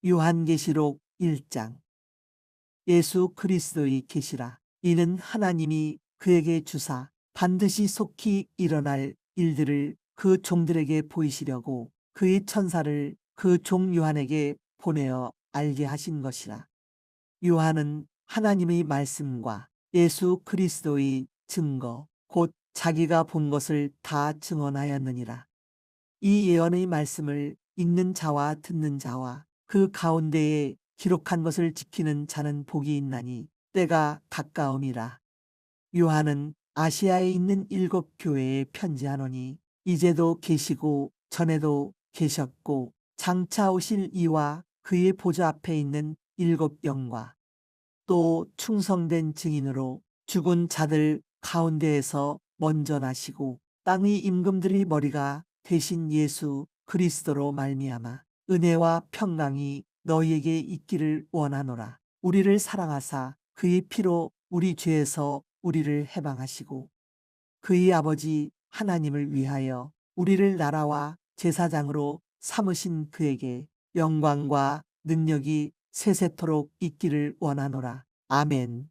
요한계시록 1장. 예수 그리스도의 계시라. 이는 하나님이 그에게 주사 반드시 속히 일어날 일들을 그 종들에게 보이시려고 그의 천사를 그 종 요한에게 보내어 알게 하신 것이라. 요한은 하나님의 말씀과 예수 그리스도의 증거 곧 자기가 본 것을 다 증언하였느니라. 이 예언의 말씀을 읽는 자와 듣는 자와 그 가운데에 기록한 것을 지키는 자는 복이 있나니 때가 가까움이라. 요한은 아시아에 있는 7교회에 편지하노니 이제도 계시고 전에도 계셨고 장차 오실 이와 그의 보좌 앞에 있는 7영과 또 충성된 증인으로 죽은 자들 가운데에서 먼저 나시고 땅의 임금들의 머리가 되신 예수 그리스도로 말미암아 은혜와 평강이 너희에게 있기를 원하노라. 우리를 사랑하사 그의 피로 우리 죄에서 우리를 해방하시고 그의 아버지 하나님을 위하여 우리를 나라와 제사장으로 삼으신 그에게 영광과 능력이 세세토록 있기를 원하노라. 아멘.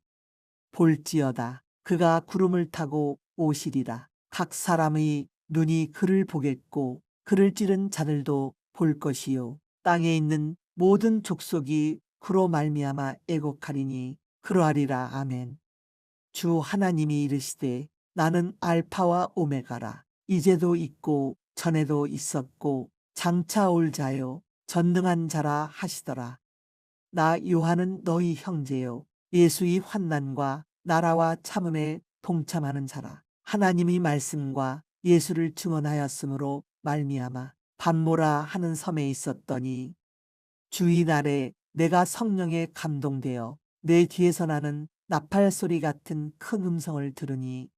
볼지어다 그가 구름을 타고 오시리라. 각 사람의 눈이 그를 보겠고 그를 찌른 자들도 볼 것이요 땅에 있는 모든 족속이 그로 말미암아 애곡하리니 그러하리라. 아멘. 주 하나님이 이르시되 나는 알파와 오메가라. 이제도 있고 전에도 있었고 장차 올 자요 전능한 자라 하시더라. 나 요한은 너희 형제요 예수의 환난과 나라와 참음에 동참하는 자라. 하나님의 말씀과 예수를 증언하였으므로 말미암아 밤모라 하는 섬에 있었더니 주의 날에 내가 성령에 감동되어 내 뒤에서 나는 나팔 소리 같은 큰 음성을 들으니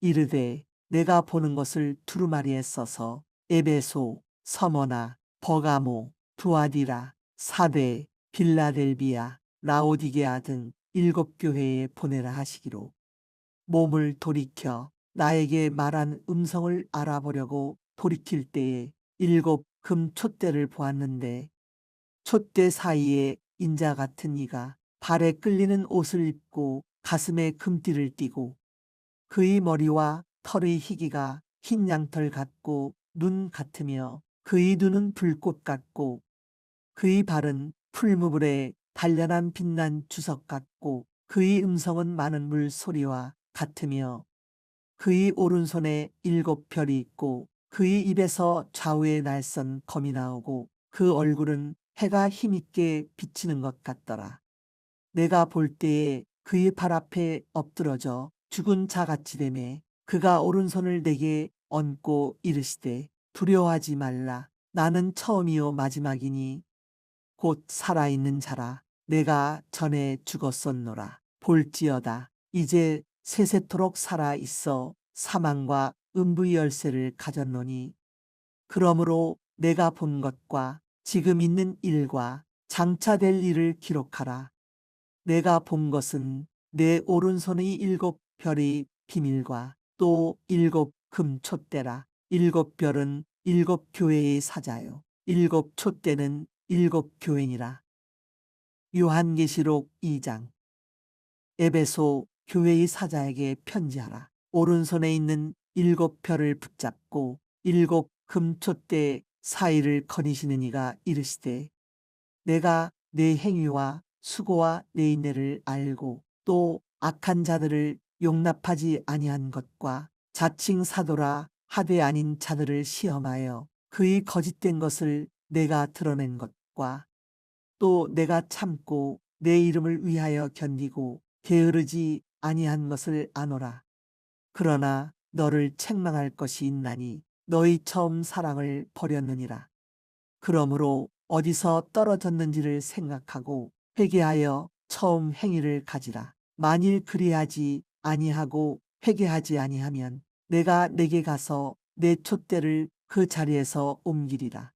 이르되 내가 보는 것을 두루마리에 써서 에베소, 서머나, 버가모, 두아디라, 사대, 빌라델비아, 라오디게아 등 7교회에 보내라 하시기로 몸을 돌이켜 나에게 말한 음성을 알아보려고 돌이킬 때에 7금 촛대를 보았는데 촛대 사이에 인자 같은 이가 발에 끌리는 옷을 입고 가슴에 금띠를 띠고 그의 머리와 털의 희기가 흰 양털 같고 눈 같으며 그의 눈은 불꽃 같고 그의 발은 풀무불에 단련한 빛난 주석 같고 그의 음성은 많은 물 소리와 같으며 그의 오른손에 7별이 있고 그의 입에서 좌우에 날선 검이 나오고 그 얼굴은 해가 힘있게 비치는 것 같더라. 내가 볼 때에 그의 발 앞에 엎드러져 죽은 자같이 되매 그가 오른손을 내게 얹고 이르시되 두려워하지 말라. 나는 처음이요 마지막이니 곧 살아있는 자라. 내가 전에 죽었었노라. 볼지어다 이제 세세토록 살아 있어 사망과 음부의 열쇠를 가졌노니 그러므로 내가 본 것과 지금 있는 일과 장차 될 일을 기록하라. 내가 본 것은 내 오른손의 7별의 비밀과 또 7금 촛대라. 7별은 7교회의 사자요 7촛대는 7교회니라. 요한계시록 2장. 에베소 교회의 사자에게 편지하라. 오른손에 있는 7별을 붙잡고 7금촛대 사이를 거니시는 이가 이르시되 내가 내 행위와 수고와 내 인내를 알고 또 악한 자들을 용납하지 아니한 것과 자칭 사도라 하되 아닌 자들을 시험하여 그의 거짓된 것을 내가 드러낸 것과 또 내가 참고 내 이름을 위하여 견디고 게으르지 아니한 것을 아노라. 그러나 너를 책망할 것이 있나니 너희 처음 사랑을 버렸느니라. 그러므로 어디서 떨어졌는지를 생각하고 회개하여 처음 행위를 가지라. 만일 그리하지 아니하고 회개하지 아니하면 내가 내게 가서 내 촛대를 그 자리에서 옮기리라.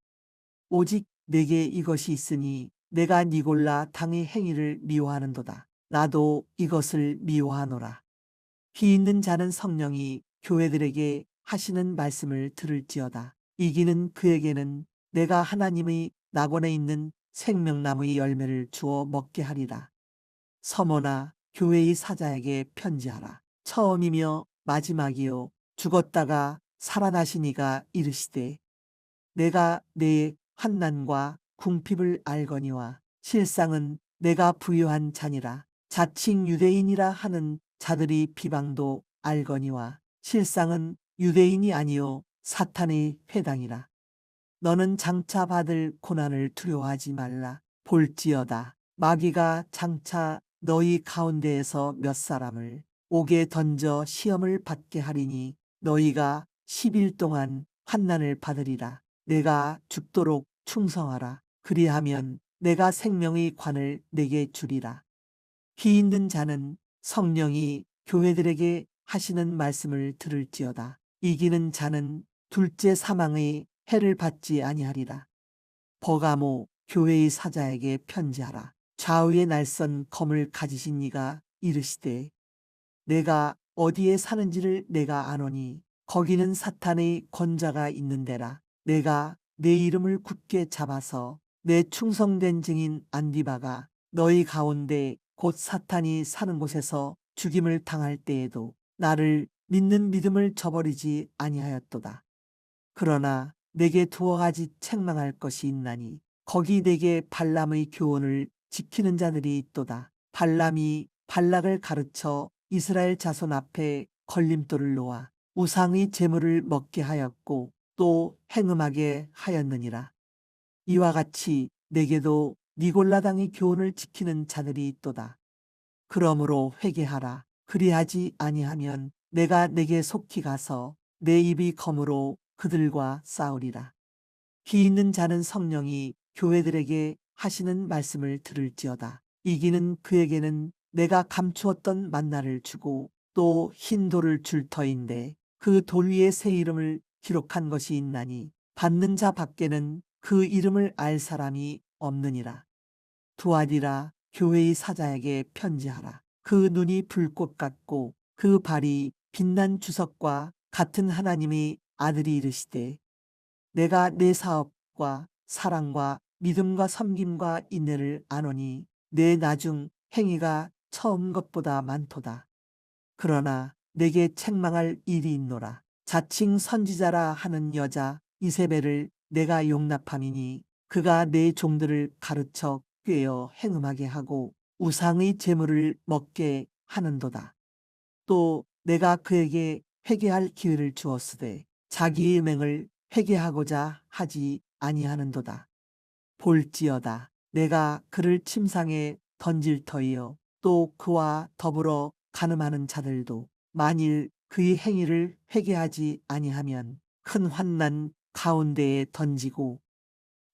오직 내게 이것이 있으니 내가 니골라 당의 행위를 미워하는도다. 나도 이것을 미워하노라. 피 있는 자는 성령이 교회들에게 하시는 말씀을 들을지어다. 이기는 그에게는 내가 하나님의 낙원에 있는 생명나무의 열매를 주어 먹게 하리라. 서머나 교회의 사자에게 편지하라. 처음이며 마지막이요 죽었다가 살아나신 이가 이르시되 내가 내 환난과 궁핍을 알거니와 실상은 내가 부유한 자니라. 자칭 유대인이라 하는 자들이 비방도 알거니와 실상은 유대인이 아니요 사탄의 회당이라. 너는 장차 받을 고난을 두려워하지 말라. 볼지어다 마귀가 장차 너희 가운데에서 몇 사람을 옥에 던져 시험을 받게 하리니 너희가 10일 동안 환난을 받으리라. 내가 죽도록 충성하라. 그리하면 내가 생명의 관을 내게 주리라. 귀 있는 자는 성령이 교회들에게 하시는 말씀을 들을지어다. 이기는 자는 둘째 사망의 해를 받지 아니하리라. 버가모 교회의 사자에게 편지하라. 좌우에 날선 검을 가지신 이가 이르시되 내가 어디에 사는지를 내가 아노니 거기는 사탄의 권자가 있는 데라. 내가 내 이름을 굳게 잡아서 내 충성된 증인 안디바가 너희 가운데 곧 사탄이 사는 곳에서 죽임을 당할 때에도 나를 믿는 믿음을 저버리지 아니하였도다. 그러나 내게 두어 가지 책망할 것이 있나니 거기 내게 발람의 교훈을 지키는 자들이 있도다. 발람이 발락을 가르쳐 이스라엘 자손 앞에 걸림돌을 놓아 우상의 제물을 먹게 하였고 또 행음하게 하였느니라. 이와 같이 내게도 니골라당의 교훈을 지키는 자들이 있도다. 그러므로 회개하라. 그리하지 아니하면 내가 내게 속히 가서 내 입이 검으로 그들과 싸우리라. 귀 있는 자는 성령이 교회들에게 하시는 말씀을 들을지어다. 이기는 그에게는 내가 감추었던 만나를 주고 또 흰 돌을 줄 터인데 그 돌 위에 새 이름을 기록한 것이 있나니 받는 자 밖에는 그 이름을 알 사람이 없느니라. 두아디라 교회의 사자에게 편지하라. 그 눈이 불꽃 같고 그 발이 빛난 주석과 같은 하나님의 아들이 이르시되 내가 내 사업과 사랑과 믿음과 섬김과 인내를 아노니 내 나중 행위가 처음 것보다 많도다. 그러나 내게 책망할 일이 있노라. 자칭 선지자라 하는 여자 이세벨을 내가 용납함이니 그가 내 종들을 가르쳐 꾀어 행음하게 하고 우상의 제물을 먹게 하는도다. 또 내가 그에게 회개할 기회를 주었으되 자기의 맹을 회개하고자 하지 아니하는도다. 볼지어다 내가 그를 침상에 던질 터이요 또 그와 더불어 간음하는 자들도 만일 그의 행위를 회개하지 아니하면 큰 환난 가운데에 던지고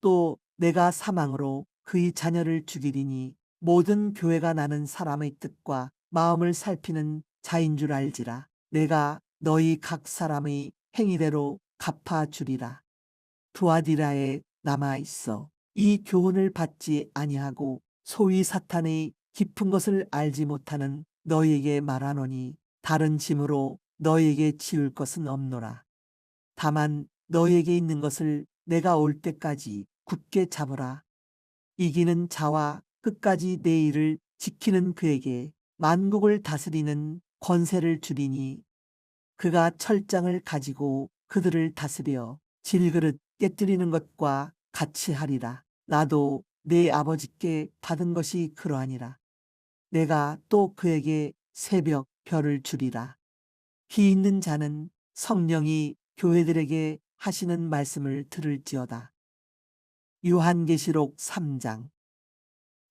또 내가 사망으로 그의 자녀를 죽이리니 모든 교회가 나는 사람의 뜻과 마음을 살피는 자인 줄 알지라. 내가 너희 각 사람의 행위대로 갚아주리라. 두아디라에 남아있어 이 교훈을 받지 아니하고 소위 사탄의 깊은 것을 알지 못하는 너희에게 말하노니 다른 짐으로 너희에게 지울 것은 없노라. 다만 너희에게 있는 것을 내가 올 때까지 굳게 잡으라. 이기는 자와 끝까지 내 일을 지키는 그에게 만국을 다스리는 권세를 주리니 그가 철장을 가지고 그들을 다스려 질그릇 깨뜨리는 것과 같이 하리라. 나도 내 아버지께 받은 것이 그러하니라. 내가 또 그에게 새벽 별을 주리라. 귀 있는 자는 성령이 교회들에게 하시는 말씀을 들을지어다. 요한계시록 3장.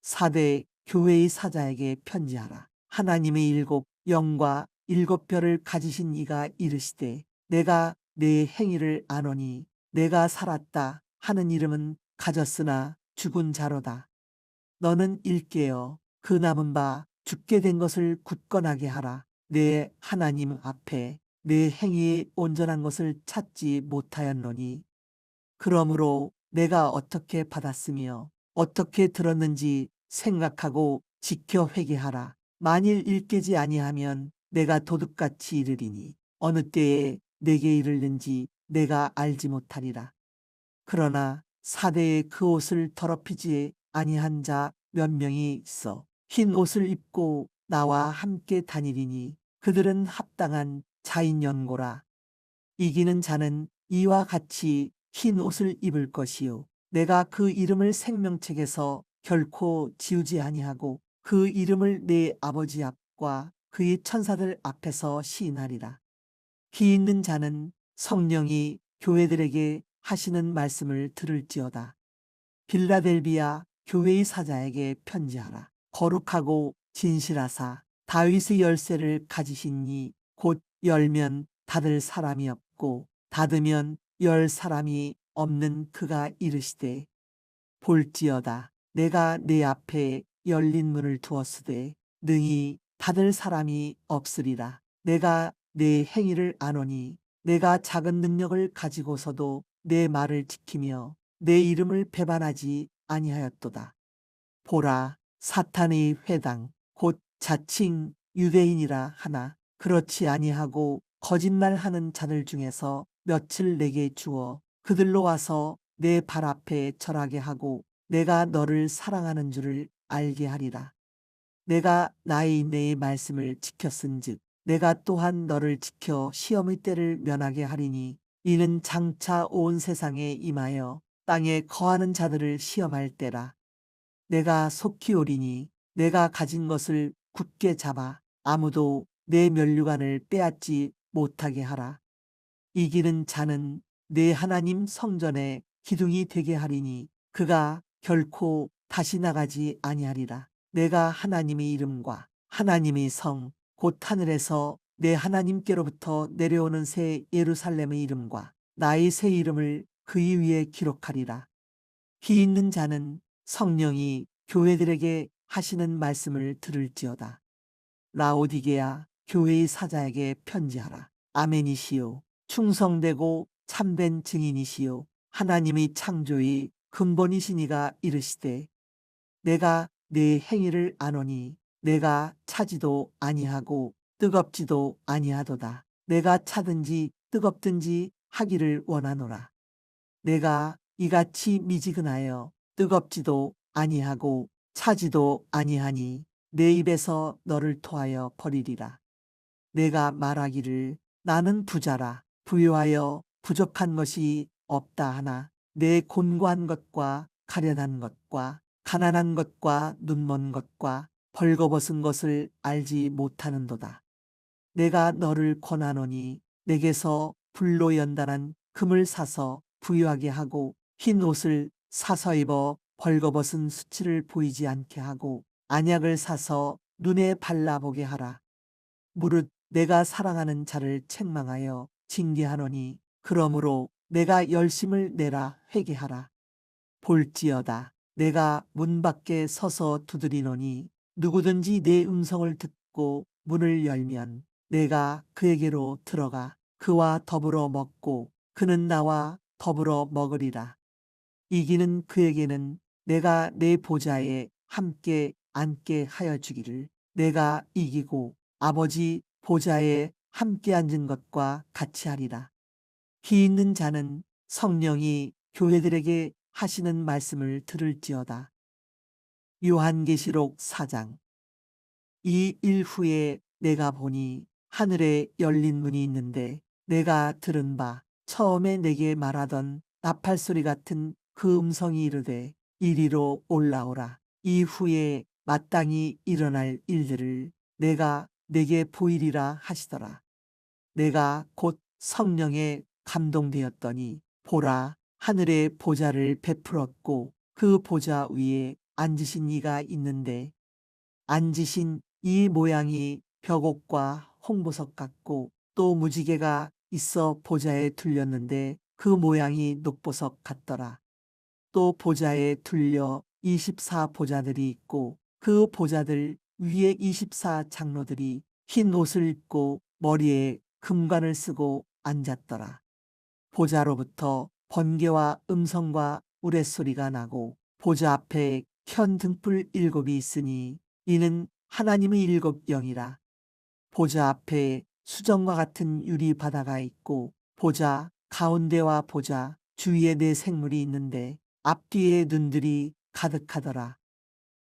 4대 교회의 사자에게 편지하라. 하나님의 일곱 영과 일곱 별을 가지신 이가 이르시되 내가 내 행위를 아노니 내가 살았다 하는 이름은 가졌으나 죽은 자로다. 너는 일깨어 그 남은 바 죽게 된 것을 굳건하게 하라. 내 하나님 앞에 내 행위의 온전한 것을 찾지 못하였노니 그러므로 내가 어떻게 받았으며 어떻게 들었는지 생각하고 지켜 회개하라. 만일 일깨지 아니하면 내가 도둑같이 이르리니 어느 때에 내게 이르는지 내가 알지 못하리라. 그러나 사대의 그 옷을 더럽히지 아니한 자 몇 명이 있어 흰 옷을 입고 나와 함께 다니리니 그들은 합당한 자인연고라. 이기는 자는 이와 같이 흰 옷을 입을 것이요 내가 그 이름을 생명책에서 결코 지우지 아니하고 그 이름을 내 아버지 앞과 그의 천사들 앞에서 시인하리라. 귀 있는 자는 성령이 교회들에게 하시는 말씀을 들을지어다. 빌라델비아 교회의 사자에게 편지하라. 거룩하고 진실하사 다윗의 열쇠를 가지신 이 곧 열면 닫을 사람이 없고 닫으면 열 사람이 없는 그가 이르시되 볼지어다 내가 내 앞에 열린 문을 두었으되 능히 닫을 사람이 없으리라. 내가 내 행위를 아노니 내가 작은 능력을 가지고서도 내 말을 지키며 내 이름을 배반하지 아니하였도다. 보라 사탄의 회당 곧 자칭 유대인이라 하나 그렇지 아니하고 거짓말하는 자들 중에서 며칠 내게 주어 그들로 와서 내 발 앞에 절하게 하고 내가 너를 사랑하는 줄을 알게 하리라. 내가 나의 내 말씀을 지켰은즉 내가 또한 너를 지켜 시험의 때를 면하게 하리니 이는 장차 온 세상에 임하여 땅에 거하는 자들을 시험할 때라. 내가 속히 오리니 내가 가진 것을 굳게 잡아 아무도 내 면류관을 빼앗지 못하게 하라. 이기는 자는 내 하나님 성전에 기둥이 되게 하리니 그가 결코 다시 나가지 아니하리라. 내가 하나님의 이름과 하나님의 성 곧 하늘에서 내 하나님께로부터 내려오는 새 예루살렘의 이름과 나의 새 이름을 그의 위에 기록하리라. 귀 있는 자는 성령이 교회들에게 하시는 말씀을 들을지어다. 라오디게아 교회의 사자에게 편지하라. 아멘이시요 충성되고 참된 증인이시요 하나님의 창조의 근본이시니가 이르시되 내가 내 행위를 아노니 내가 차지도 아니하고 뜨겁지도 아니하도다. 내가 차든지 뜨겁든지 하기를 원하노라. 내가 이같이 미지근하여 뜨겁지도 아니하고 차지도 아니하니 내 입에서 너를 토하여 버리리라. 내가 말하기를 나는 부자라 부유하여 부족한 것이 없다 하나 내 곤고한 것과 가련한 것과 가난한 것과 눈먼 것과 벌거벗은 것을 알지 못하는도다. 내가 너를 권하노니 내게서 불로 연단한 금을 사서 부유하게 하고 흰 옷을 사서 입어 벌거벗은 수치를 보이지 않게 하고 안약을 사서 눈에 발라보게 하라. 무릇 내가 사랑하는 자를 책망하여 징계하노니 그러므로 내가 열심을 내라 회개하라. 볼지어다 내가 문 밖에 서서 두드리노니 누구든지 내 음성을 듣고 문을 열면 내가 그에게로 들어가 그와 더불어 먹고 그는 나와 더불어 먹으리라. 이기는 그에게는 내가 내 보좌에 함께 앉게 하여 주기를 내가 이기고 아버지 보좌에 함께 앉은 것과 같이 하리라. 귀 있는 자는 성령이 교회들에게 하시는 말씀을 들을지어다. 요한계시록 4장. 이 일 후에 내가 보니 하늘에 열린 문이 있는데 내가 들은 바 처음에 내게 말하던 나팔 소리 같은 그 음성이 이르되 이리로 올라오라. 이후에 마땅히 일어날 일들을 내가 내게 보이리라 하시더라. 내가 곧 성령에 감동되었더니 보라 하늘에 보좌를 베풀었고 그 보좌 위에 앉으신 이가 있는데 앉으신 이 모양이 벽옥과 홍보석 같고 또 무지개가 있어 보좌에 둘렸는데 그 모양이 녹보석 같더라. 또 보좌에 둘려 24 보좌들이 있고 그 보좌들 위에 24 장로들이 흰 옷을 입고 머리에 금관을 쓰고 앉았더라. 보좌로부터 번개와 음성과 우레소리가 나고 보좌 앞에 현 등불 7이 있으니 이는 하나님의 7 영이라. 보좌 앞에 수정과 같은 유리 바다가 있고 보좌 가운데와 보좌 주위에 네 생물이 있는데 앞뒤에 눈들이 가득하더라.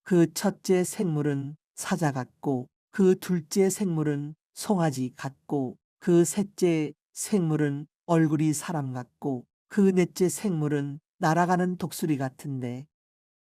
그 첫째 생물은 사자 같고 그 둘째 생물은 송아지 같고 그 셋째 생물은 얼굴이 사람 같고 그 넷째 생물은 날아가는 독수리 같은데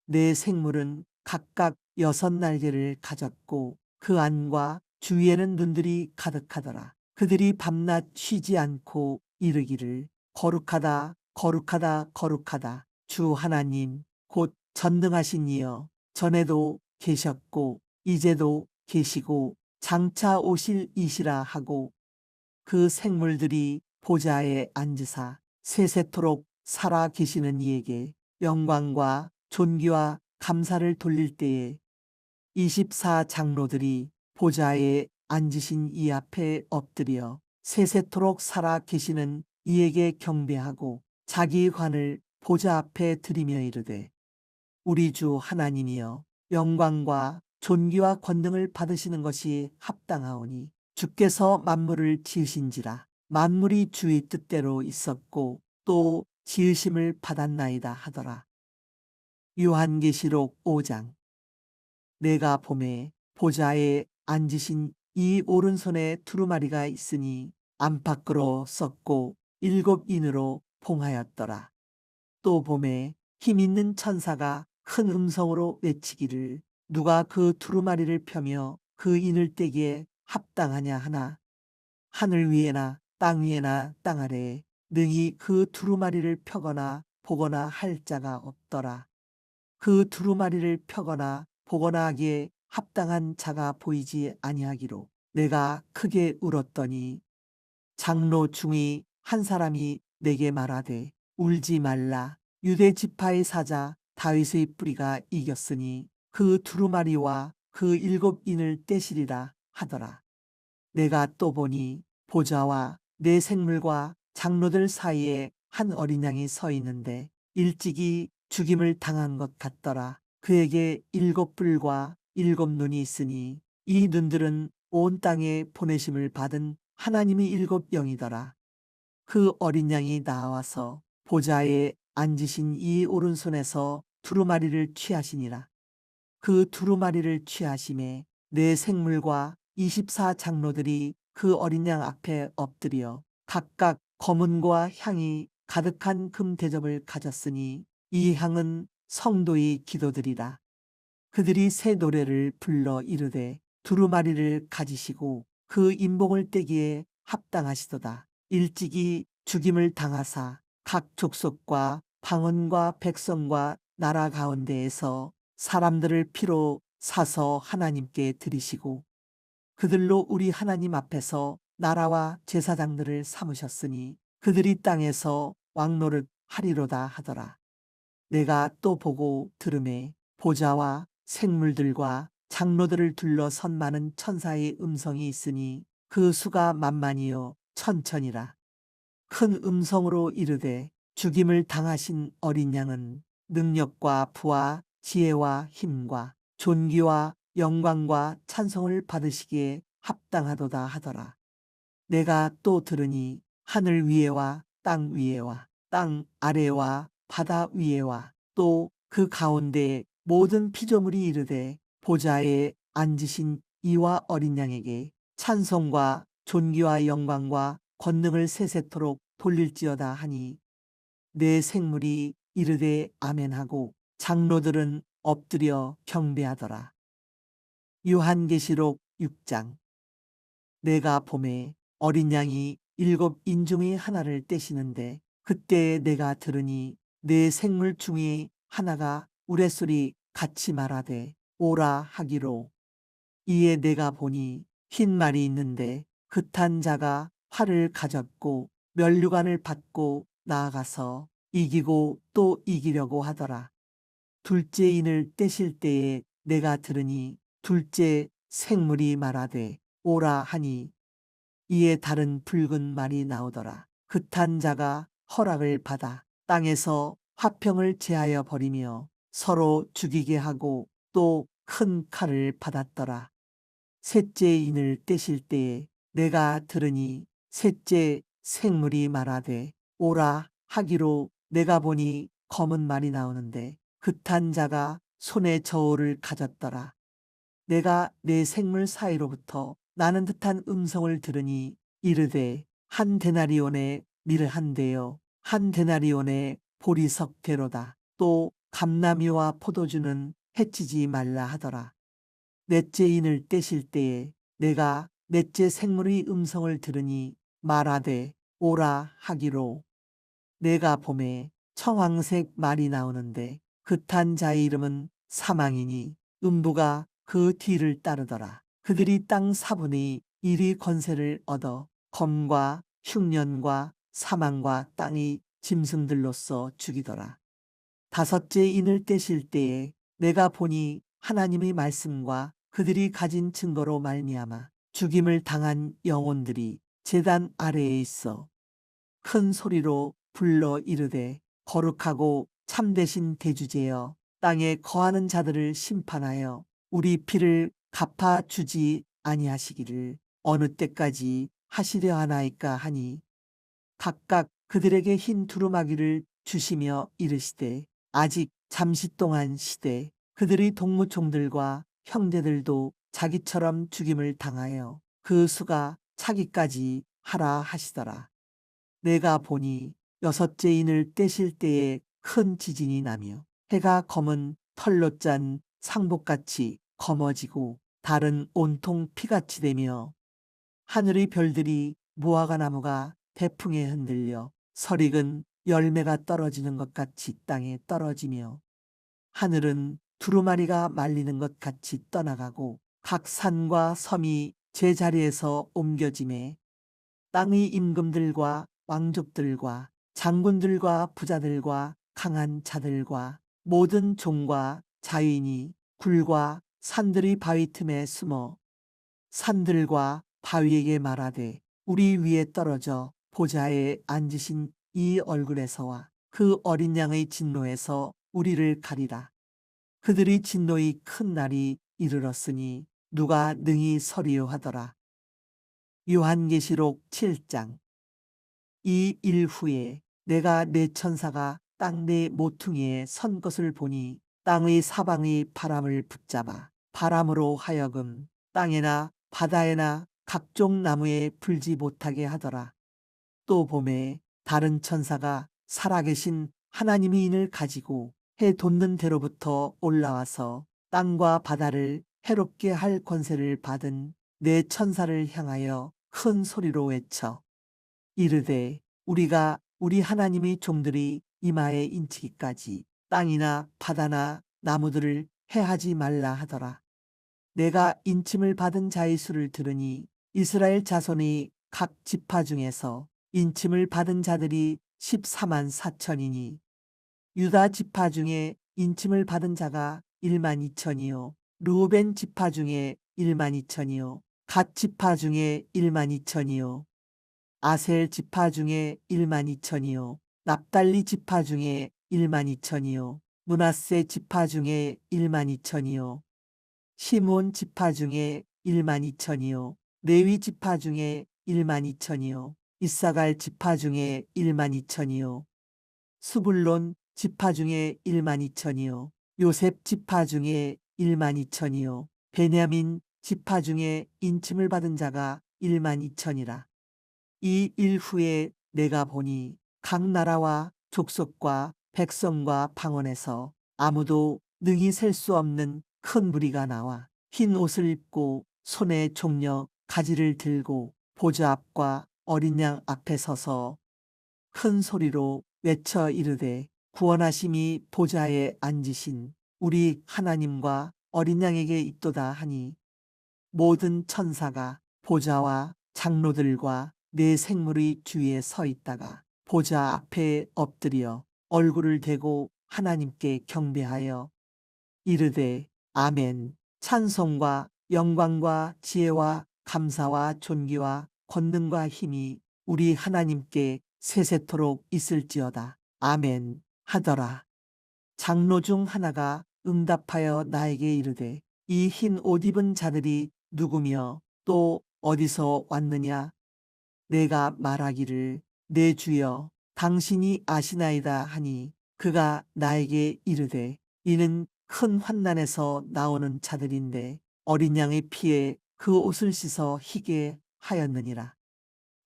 네 생물은 각각 6날개를 가졌고 그 안과 주위에는 눈들이 가득하더라. 그들이 밤낮 쉬지 않고 이르기를 거룩하다 거룩하다 거룩하다 주 하나님 곧 전능하신 이여 전에도 계셨고 이제도 계시고 장차 오실 이시라 하고 그 생물들이 보좌에 앉으사 세세토록 살아 계시는 이에게 영광과 존귀와 감사를 돌릴 때에 24 장로들이 보좌에 앉으신 이 앞에 엎드려 세세토록 살아 계시는 이에게 경배하고 자기 관을 보좌 앞에 들이며 이르되 우리 주 하나님이여 영광과 존귀와 권능을 받으시는 것이 합당하오니 주께서 만물을 지으신지라 만물이 주의 뜻대로 있었고 또 지으심을 받았나이다 하더라. 요한계시록 5장. 내가 보매 보좌에 앉으신 이 오른손에 두루마리가 있으니 안팎으로 썼고 7인으로 봉하였더라. 또 보매 힘 있는 천사가 큰 음성으로 외치기를 누가 그 두루마리를 펴며 그 인을 떼기에 합당하냐 하나 하늘 위에나 땅 위에나 땅 아래에 능히 그 두루마리를 펴거나 보거나 할 자가 없더라. 그 두루마리를 펴거나 보거나 하기에 합당한 자가 보이지 아니하기로 내가 크게 울었더니 장로 중의 한 사람이 내게 말하되 울지 말라. 유대 지파의 사자 다윗의 뿌리가 이겼으니 그 두루마리와 그 7인을 떼시리라 하더라. 내가 또 보니 보좌와 내 생물과 장로들 사이에 한 어린 양이 서 있는데 일찍이 죽임을 당한 것 같더라. 그에게 7뿔과 7눈이 있으니 이 눈들은 온 땅에 보내심을 받은 하나님의 7영이더라. 그 어린 양이 나와서 보좌에 앉으신 이 오른손에서 두루마리를 취하시니라. 그 두루마리를 취하심에 내 생물과 24 장로들이 그 어린 양 앞에 엎드려 각각 검은과 향이 가득한 금 대접을 가졌으니 이 향은 성도의 기도들이라. 그들이 새 노래를 불러 이르되 두루마리를 가지시고 그 인봉을 떼기에 합당하시도다. 일찍이 죽임을 당하사 각 족속과 방언과 백성과 나라 가운데에서 사람들을 피로 사서 하나님께 드리시고 그들로 우리 하나님 앞에서 나라와 제사장들을 삼으셨으니 그들이 땅에서 왕노릇 하리로다 하더라. 내가 또 보고 들으매 보좌와 생물들과 장로들을 둘러선 많은 천사의 음성이 있으니 그 수가 만만이요 천천이라. 큰 음성으로 이르되 죽임을 당하신 어린 양은 능력과 부와 지혜와 힘과 존귀와 영광과 찬송을 받으시기에 합당하도다 하더라. 내가 또 들으니 하늘 위에와 땅 위에와 땅 아래와 바다 위에와 또 그 가운데에 모든 피조물이 이르되 보좌에 앉으신 이와 어린 양에게 찬송과 존귀와 영광과 권능을 세세토록 돌릴지어다 하니 내 생물이 이르되 아멘하고 장로들은 엎드려 경배하더라. 요한계시록 6장. 내가 보매 어린 양이 7인 중의 하나를 떼시는데 그때에 내가 들으니 내 생물 중의 하나가 우레소리 같이 말하되 오라 하기로 이에 내가 보니 흰 말이 있는데 그탄 자가 활을 가졌고 면류관을 받고 나아가서 이기고 또 이기려고 하더라. 둘째 인을 떼실 때에 내가 들으니 둘째 생물이 말하되 오라 하니 이에 다른 붉은 말이 나오더라. 그탄 자가 허락을 받아 땅에서 화평을 제하여 버리며 서로 죽이게 하고 또 큰 칼을 받았더라. 셋째 인을 떼실 때에 내가 들으니 셋째 생물이 말하되 오라 하기로 내가 보니 검은 말이 나오는데 극한 자가 손에 저울을 가졌더라. 내가 내 생물 사이로부터 나는 듯한 음성을 들으니 이르되 한 데나리온의 밀 한 대요 한 데나리온의 보리석 대로다. 또 감나미와 포도주는 해치지 말라 하더라. 넷째 인을 떼실 때에 내가 넷째 생물의 음성을 들으니 말하되 오라 하기로 내가 봄에 청황색 말이 나오는데 극한 자의 이름은 사망이니 음부가 그 뒤를 따르더라. 그들이 땅 4분의 1의 권세를 얻어 검과 흉년과 사망과 땅의 짐승들로서 죽이더라. 다섯째 인을 떼실 때에 내가 보니 하나님의 말씀과 그들이 가진 증거로 말미암아 죽임을 당한 영혼들이 제단 아래에 있어 큰 소리로 불러 이르되 거룩하고 참되신 대주제여 땅에 거하는 자들을 심판하여 우리 피를 갚아 주지 아니하시기를 어느 때까지 하시려 하나이까 하니 각각 그들에게 흰 두루마기를 주시며 이르시되 아직 잠시 동안 시되 그들의 동무총들과 형제들도 자기처럼 죽임을 당하여 그 수가 차기까지 하라 하시더라. 내가 보니 여섯째 인을 떼실 때에 큰 지진이 나며 해가 검은 털로 짠 상복같이 검어지고 달은 온통 피같이 되며 하늘의 별들이 무화과 나무가 대풍에 흔들려 설익은 열매가 떨어지는 것 같이 땅에 떨어지며 하늘은 두루마리가 말리는 것 같이 떠나가고 각 산과 섬이 제자리에서 옮겨짐에 땅의 임금들과 왕족들과 장군들과 부자들과 강한 자들과 모든 종과 자유인이 굴과 산들의 바위 틈에 숨어 산들과 바위에게 말하되 우리 위에 떨어져 보좌에 앉으신 이 얼굴에서와 그 어린 양의 진노에서 우리를 가리라. 그들의 진노의 큰 날이 이르렀으니 누가 능히 서리요 하더라. 요한계시록 7장. 이 일 후에 내가 내 천사가 땅 내 모퉁이에 선 것을 보니 땅의 사방의 바람을 붙잡아 바람으로 하여금 땅에나 바다에나 각종 나무에 불지 못하게 하더라. 또 봄에 다른 천사가 살아계신 하나님의 인을 가지고 해 돋는 데로부터 올라와서 땅과 바다를 해롭게 할 권세를 받은 내 천사를 향하여 큰 소리로 외쳐 이르되 우리가 우리 하나님의 종들이 이마에 인치기까지 땅이나 바다나 나무들을 해하지 말라 하더라. 내가 인침을 받은 자의 수를 들으니 이스라엘 자손의 각 지파 중에서 인침을 받은 자들이 14만 4천이니 유다 지파 중에 인침을 받은 자가 1만 2천이요 르우벤 지파 중에 1만 2천이요 갓 지파 중에 1만 2천이요 아셀 지파 중에 1만 2천이요 납달리 지파 중에 1만 2천이요 므낫세 지파 중에 1만 2천이요 시몬 지파 중에 1만 2천이요 레위 지파 중에 1만 2천이요 이사갈 지파 중에 1만 2천이요 수불론 지파 중에 1만 2천이요 요셉 지파 중에 1만 2천이요 베냐민 지파 중에 인침을 받은 자가 1만 2천이라. 이 일 후에 내가 보니 각 나라와 족속과 백성과 방언에서 아무도 능히 셀 수 없는 큰 무리가 나와 흰 옷을 입고 손에 종려 가지를 들고 보좌 앞과 어린 양 앞에 서서 큰 소리로 외쳐 이르되 구원하심이 보좌에 앉으신 우리 하나님과 어린 양에게 있도다 하니 모든 천사가 보좌와 장로들과 네 생물의 주위에 서 있다가 보좌 앞에 엎드려 얼굴을 대고 하나님께 경배하여 이르되 아멘 찬송과 영광과 지혜와 감사와 존귀와 권능과 힘이 우리 하나님께 세세토록 있을지어다. 아멘 하더라. 장로 중 하나가 응답하여 나에게 이르되 이 흰 옷 입은 자들이 누구며 또 어디서 왔느냐? 내가 말하기를 내 주여 당신이 아시나이다 하니 그가 나에게 이르되 이는 큰 환난에서 나오는 자들인데 어린 양의 피에 그 옷을 씻어 희게 하였느니라.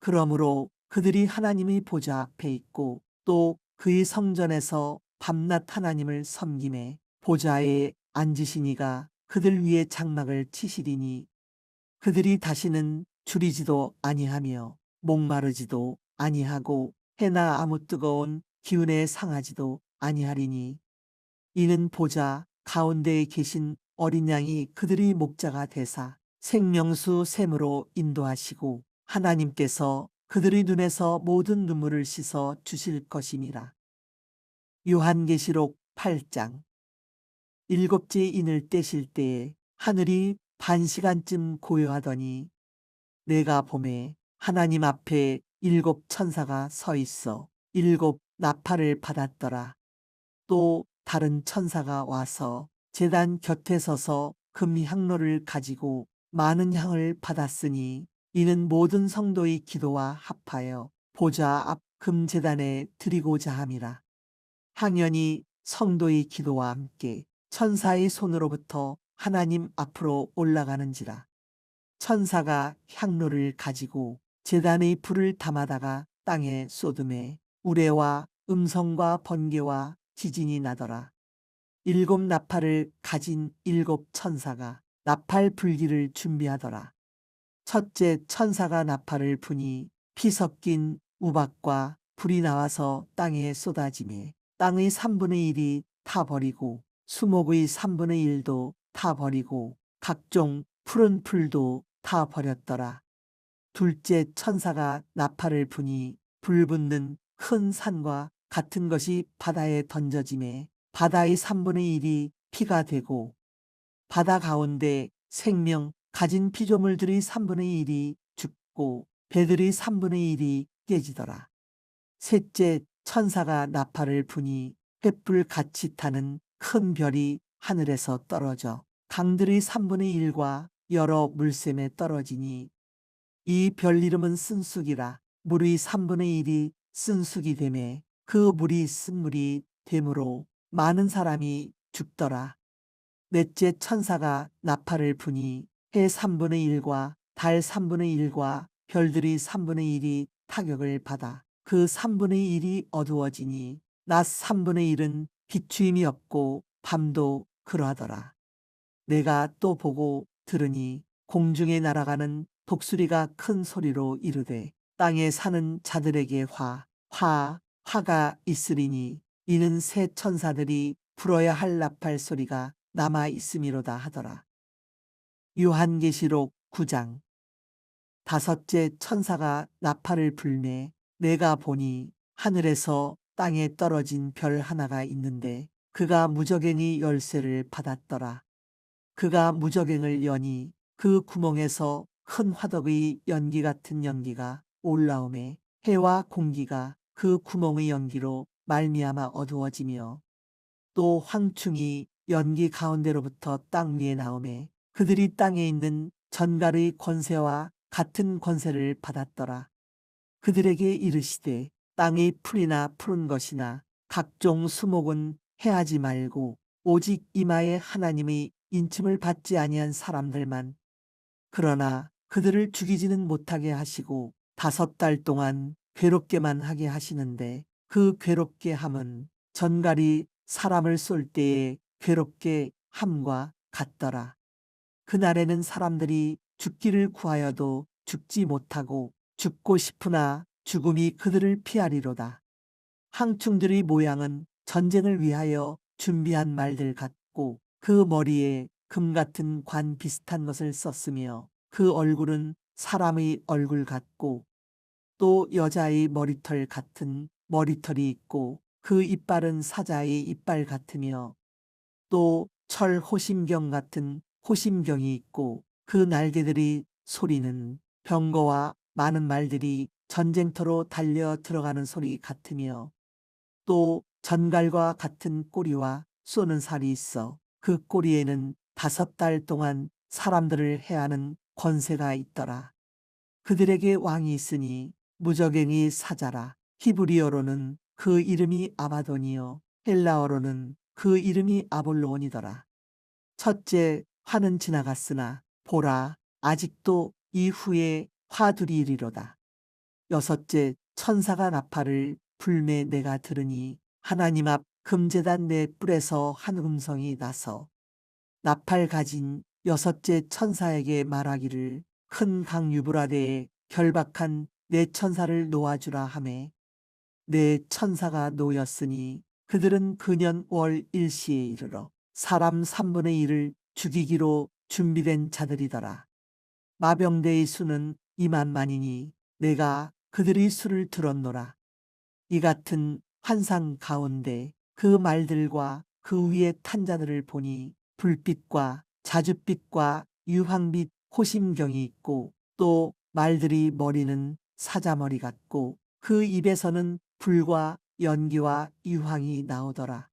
그러므로 그들이 하나님의 보좌 앞에 있고 또 그의 성전에서 밤낮 하나님을 섬김에 보좌에 앉으시니가 그들 위에 장막을 치시리니 그들이 다시는 줄이지도 아니하며 목마르지도 아니하고 해나 아무 뜨거운 기운에 상하지도 아니하리니 이는 보좌 가운데에 계신 어린 양이 그들의 목자가 되사 생명수 샘으로 인도하시고 하나님께서 그들의 눈에서 모든 눈물을 씻어 주실 것임이라. 요한계시록 8장. 일곱째 인을 떼실 때에 하늘이 반시간쯤 고요하더니 내가 보매 하나님 앞에 일곱 천사가 서 있어 일곱 나팔을 받았더라. 또 다른 천사가 와서 제단 곁에 서서 금향로를 가지고 많은 향을 받았으니 이는 모든 성도의 기도와 합하여 보좌 앞 금제단에 드리고자 함이라. 향연이 성도의 기도와 함께 천사의 손으로부터 하나님 앞으로 올라가는지라. 천사가 향로를 가지고 제단의 불을 담아다가 땅에 쏟음에 우레와 음성과 번개와 지진이 나더라. 일곱 나팔을 가진 일곱 천사가 나팔 불기를 준비하더라. 첫째 천사가 나팔을 부니 피 섞인 우박과 불이 나와서 땅에 쏟아지매 땅의 3분의 1이 타버리고 수목의 3분의 1도 타버리고 각종 푸른 풀도 타버렸더라. 둘째 천사가 나팔을 부니 불 붙는 큰 산과 같은 것이 바다에 던져지매 바다의 3분의 1이 피가 되고 바다 가운데 생명 가진 피조물들의 3분의 1이 죽고 배들의 3분의 1이 깨지더라. 셋째 천사가 나팔을 부니 횃불 같이 타는 큰 별이 하늘에서 떨어져 강들의 3분의 1과 여러 물샘에 떨어지니 이 별 이름은 쓴쑥이라. 물의 3분의 1이 쓴쑥이 되매 그 물이 쓴물이 되므로 많은 사람이 죽더라. 넷째 천사가 나팔을 부니 해 3분의 1과 달 3분의 1과 별들이 3분의 1이 타격을 받아 그 3분의 1이 어두워지니 낮 3분의 1은 비추임이 없고 밤도 그러하더라. 내가 또 보고 들으니 공중에 날아가는 독수리가 큰 소리로 이르되 땅에 사는 자들에게 화가 있으리니 이는 새 천사들이 불어야 할 나팔 소리가 남아 있음이로다 하더라. 요한계시록 9장. 다섯째 천사가 나팔을 불매 내가 보니 하늘에서 땅에 떨어진 별 하나가 있는데 그가 무저갱이 열쇠를 받았더라. 그가 무저갱을 여니 그 구멍에서 큰 화덕의 연기 같은 연기가 올라오매 해와 공기가 그 구멍의 연기로 말미암아 어두워지며 또 황충이 연기 가운데로부터 땅 위에 나오매 그들이 땅에 있는 전갈의 권세와 같은 권세를 받았더라. 그들에게 이르시되 땅의 풀이나 푸른 것이나 각종 수목은 해하지 말고 오직 이마에 하나님의 인침을 받지 아니한 사람들만 그러나 그들을 죽이지는 못하게 하시고 5달 동안 괴롭게만 하게 하시는데 그 괴롭게 함은 전갈이 사람을 쏠 때에 괴롭게 함과 같더라. 그날에는 사람들이 죽기를 구하여도 죽지 못하고 죽고 싶으나 죽음이 그들을 피하리로다. 항충들의 모양은 전쟁을 위하여 준비한 말들 같고 그 머리에 금 같은 관 비슷한 것을 썼으며 그 얼굴은 사람의 얼굴 같고 또 여자의 머리털 같은 머리털이 있고 그 이빨은 사자의 이빨 같으며 또 철 호심경 같은 호심경이 있고 그 날개들이 소리는 병거와 많은 말들이 전쟁터로 달려 들어가는 소리 같으며 또 전갈과 같은 꼬리와 쏘는 살이 있어 그 꼬리에는 5달 동안 사람들을 해하는 권세가 있더라. 그들에게 왕이 있으니 무저갱이 사자라. 히브리어로는 그 이름이 아바돈이요 헬라어로는 그 이름이 아볼로온이더라. 첫째 화는 지나갔으나 보라 아직도 이후에 화둘이 이리로다. 여섯째 천사가 나팔을 불매 내가 들으니 하나님 앞 금제단 내 뿔에서 한 음성이 나서 나팔 가진 여섯째 천사에게 말하기를 큰 강 유브라데에 결박한 내 천사를 놓아주라 하매 내 천사가 놓였으니 그들은 그년 월 일시에 이르러 사람 3분의 1을 죽이기로 준비된 자들이더라. 마병대의 수는 2만만이니 내가 그들의 수를 들었노라. 이 같은 환상 가운데 그 말들과 그 위에 탄 자들을 보니 불빛과 자줏빛과 유황빛 호심경이 있고 또 말들이 머리는 사자머리 같고 그 입에서는 불과 연기와 유황이 나오더라.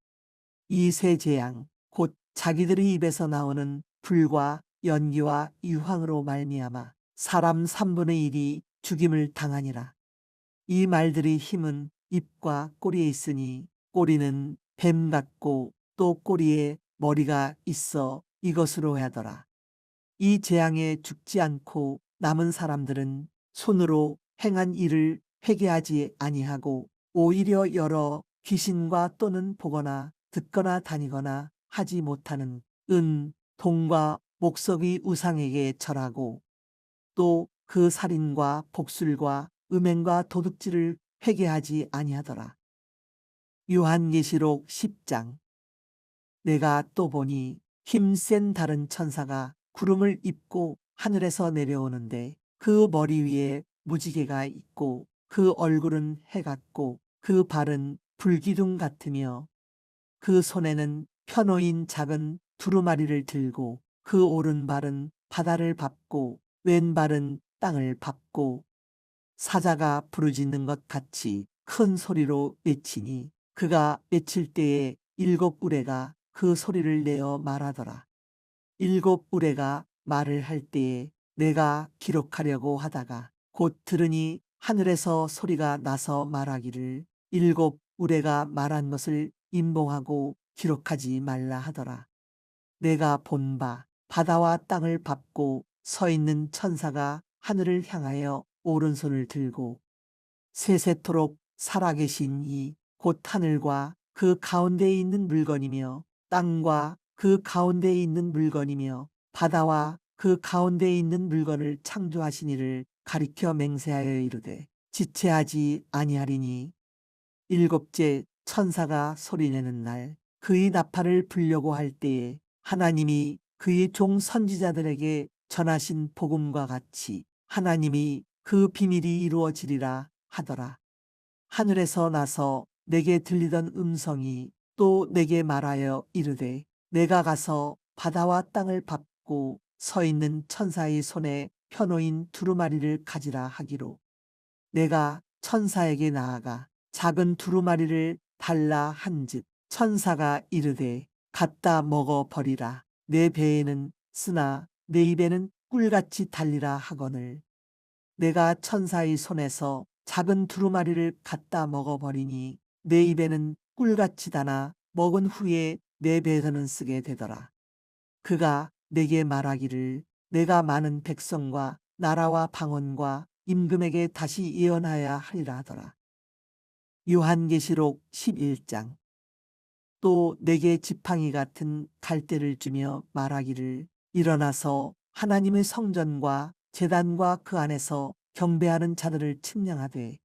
이 세 재앙 곧 자기들의 입에서 나오는 불과 연기와 유황으로 말미암아 사람 3분의 1이 죽임을 당하니라. 이 말들의 힘은 입과 꼬리에 있으니 꼬리는 뱀 같고 또 꼬리에 머리가 있어 이것으로 하더라. 이 재앙에 죽지 않고 남은 사람들은 손으로 행한 일을 회개하지 아니하고 오히려 여러 귀신과 또는 보거나 듣거나 다니거나 하지 못하는 은, 동과 목석의 우상에게 절하고 또 그 살인과 복술과 음행과 도둑질을 회개하지 아니하더라. 요한계시록 10장. 내가 또 보니 힘센 다른 천사가 구름을 입고 하늘에서 내려오는데 그 머리 위에 무지개가 있고 그 얼굴은 해 같고 그 발은 불기둥 같으며 그 손에는 펴놓인 작은 두루마리를 들고 그 오른발은 바다를 밟고 왼발은 땅을 밟고 사자가 부르짖는 것 같이 큰 소리로 외치니 그가 외칠 때에 7우레가 그 소리를 내어 말하더라. 7우레가 말을 할 때에 내가 기록하려고 하다가 곧 들으니 하늘에서 소리가 나서 말하기를 7우레가 말한 것을 임봉하고 기록하지 말라 하더라. 내가 본 바 바다와 땅을 밟고 서 있는 천사가 하늘을 향하여 오른손을 들고 세세토록 살아계신 이 곧 하늘과 그 가운데에 있는 물건이며 땅과 그 가운데에 있는 물건이며 바다와 그 가운데에 있는 물건을 창조하신 이를 가리켜 맹세하여 이르되 지체하지 아니하리니 일곱째 천사가 소리내는 날 그의 나팔을 불려고 할 때에 하나님이 그의 종 선지자들에게 전하신 복음과 같이 하나님이 그 비밀이 이루어지리라 하더라. 하늘에서 나서 내게 들리던 음성이 또 내게 말하여 이르되 내가 가서 바다와 땅을 밟고 서 있는 천사의 손에 펴놓인 두루마리를 가지라 하기로 내가 천사에게 나아가 작은 두루마리를 달라 한즉 천사가 이르되 갖다 먹어 버리라. 내 배에는 쓰나 내 입에는 꿀같이 달리라 하거늘 내가 천사의 손에서 작은 두루마리를 갖다 먹어 버리니 내 입에는 꿀같이 다나 먹은 후에 내 배에서는 쓰게 되더라. 그가 내게 말하기를 내가 많은 백성과 나라와 방언과 임금에게 다시 예언하여야 하리라 하더라. 요한계시록 11장. 또 내게 지팡이 같은 갈대를 주며 말하기를 일어나서 하나님의 성전과 제단과 그 안에서 경배하는 자들을 측량하되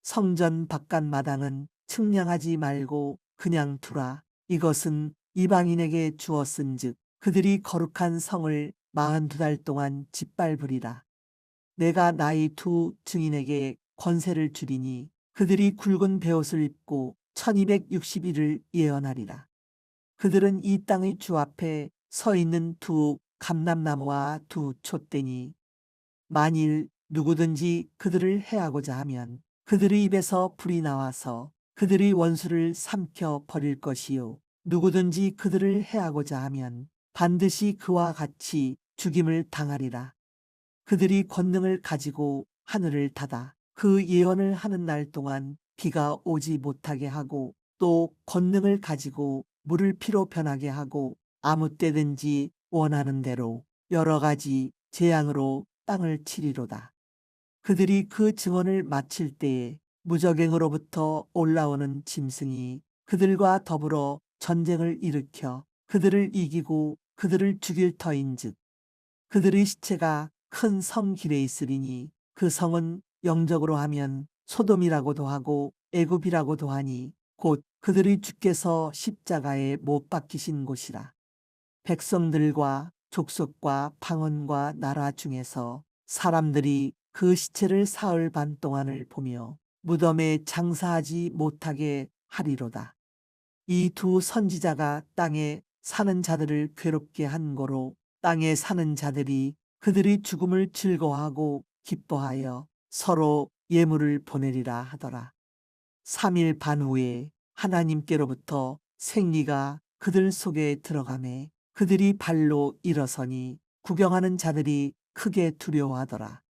성전 바깥 마당은 측량하지 말고 그냥 두라. 이것은 이방인에게 주었은즉 그들이 거룩한 성을 42달 동안 짓밟으리라. 내가 나의 두 증인에게 권세를 주리니 그들이 굵은 베옷을 입고 1260일을 예언하리라. 그들은 이 땅의 주 앞에 서 있는 두 감람나무와 두 촛대니 만일 누구든지 그들을 해하고자 하면 그들의 입에서 불이 나와서 그들의 원수를 삼켜 버릴 것이요 누구든지 그들을 해하고자 하면 반드시 그와 같이 죽임을 당하리라. 그들이 권능을 가지고 하늘을 닫아 그 예언을 하는 날 동안 비가 오지 못하게 하고 또 권능을 가지고 물을 피로 변하게 하고 아무 때든지 원하는 대로 여러 가지 재앙으로 땅을 치리로다. 그들이 그 증언을 마칠 때에 무적행으로부터 올라오는 짐승이 그들과 더불어 전쟁을 일으켜 그들을 이기고 그들을 죽일 터인즉 그들의 시체가 큰 성 길에 있으리니 그 성은 영적으로 하면 소돔이라고도 하고 애굽이라고도 하니 곧 그들의 주께서 십자가에 못 박히신 곳이라. 백성들과 족속과 방언과 나라 중에서 사람들이 그 시체를 사흘 반 동안을 보며 무덤에 장사하지 못하게 하리로다. 이 두 선지자가 땅에 사는 자들을 괴롭게 한 고로 땅에 사는 자들이 그들의 죽음을 즐거워하고 기뻐하여 서로 예물을 보내리라 하더라. 3일 반 후에 하나님께로부터 생리가 그들 속에 들어가매 그들이 발로 일어서니 구경하는 자들이 크게 두려워하더라.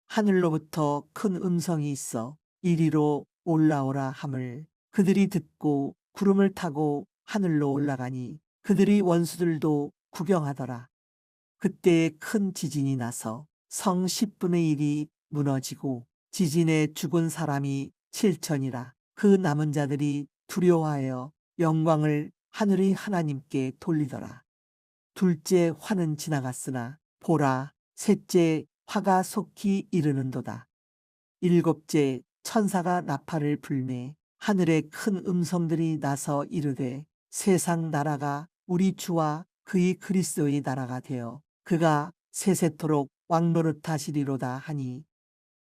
하늘로부터 큰 음성이 있어 이리로 올라오라 함을 그들이 듣고 구름을 타고 하늘로 올라가니 그들의 원수들도 구경하더라. 그때에 큰 지진이 나서 성 10분의 1이 무너지고 지진에 죽은 사람이 7천이라. 그 남은 자들이 두려워하여 영광을 하늘의 하나님께 돌리더라. 둘째 화는 지나갔으나 보라 셋째 화가 속히 이르는도다. 일곱째 천사가 나팔을 불매 하늘에 큰 음성들이 나서 이르되 세상 나라가 우리 주와 그의 그리스도의 나라가 되어 그가 세세토록 왕노릇하시리로다 하니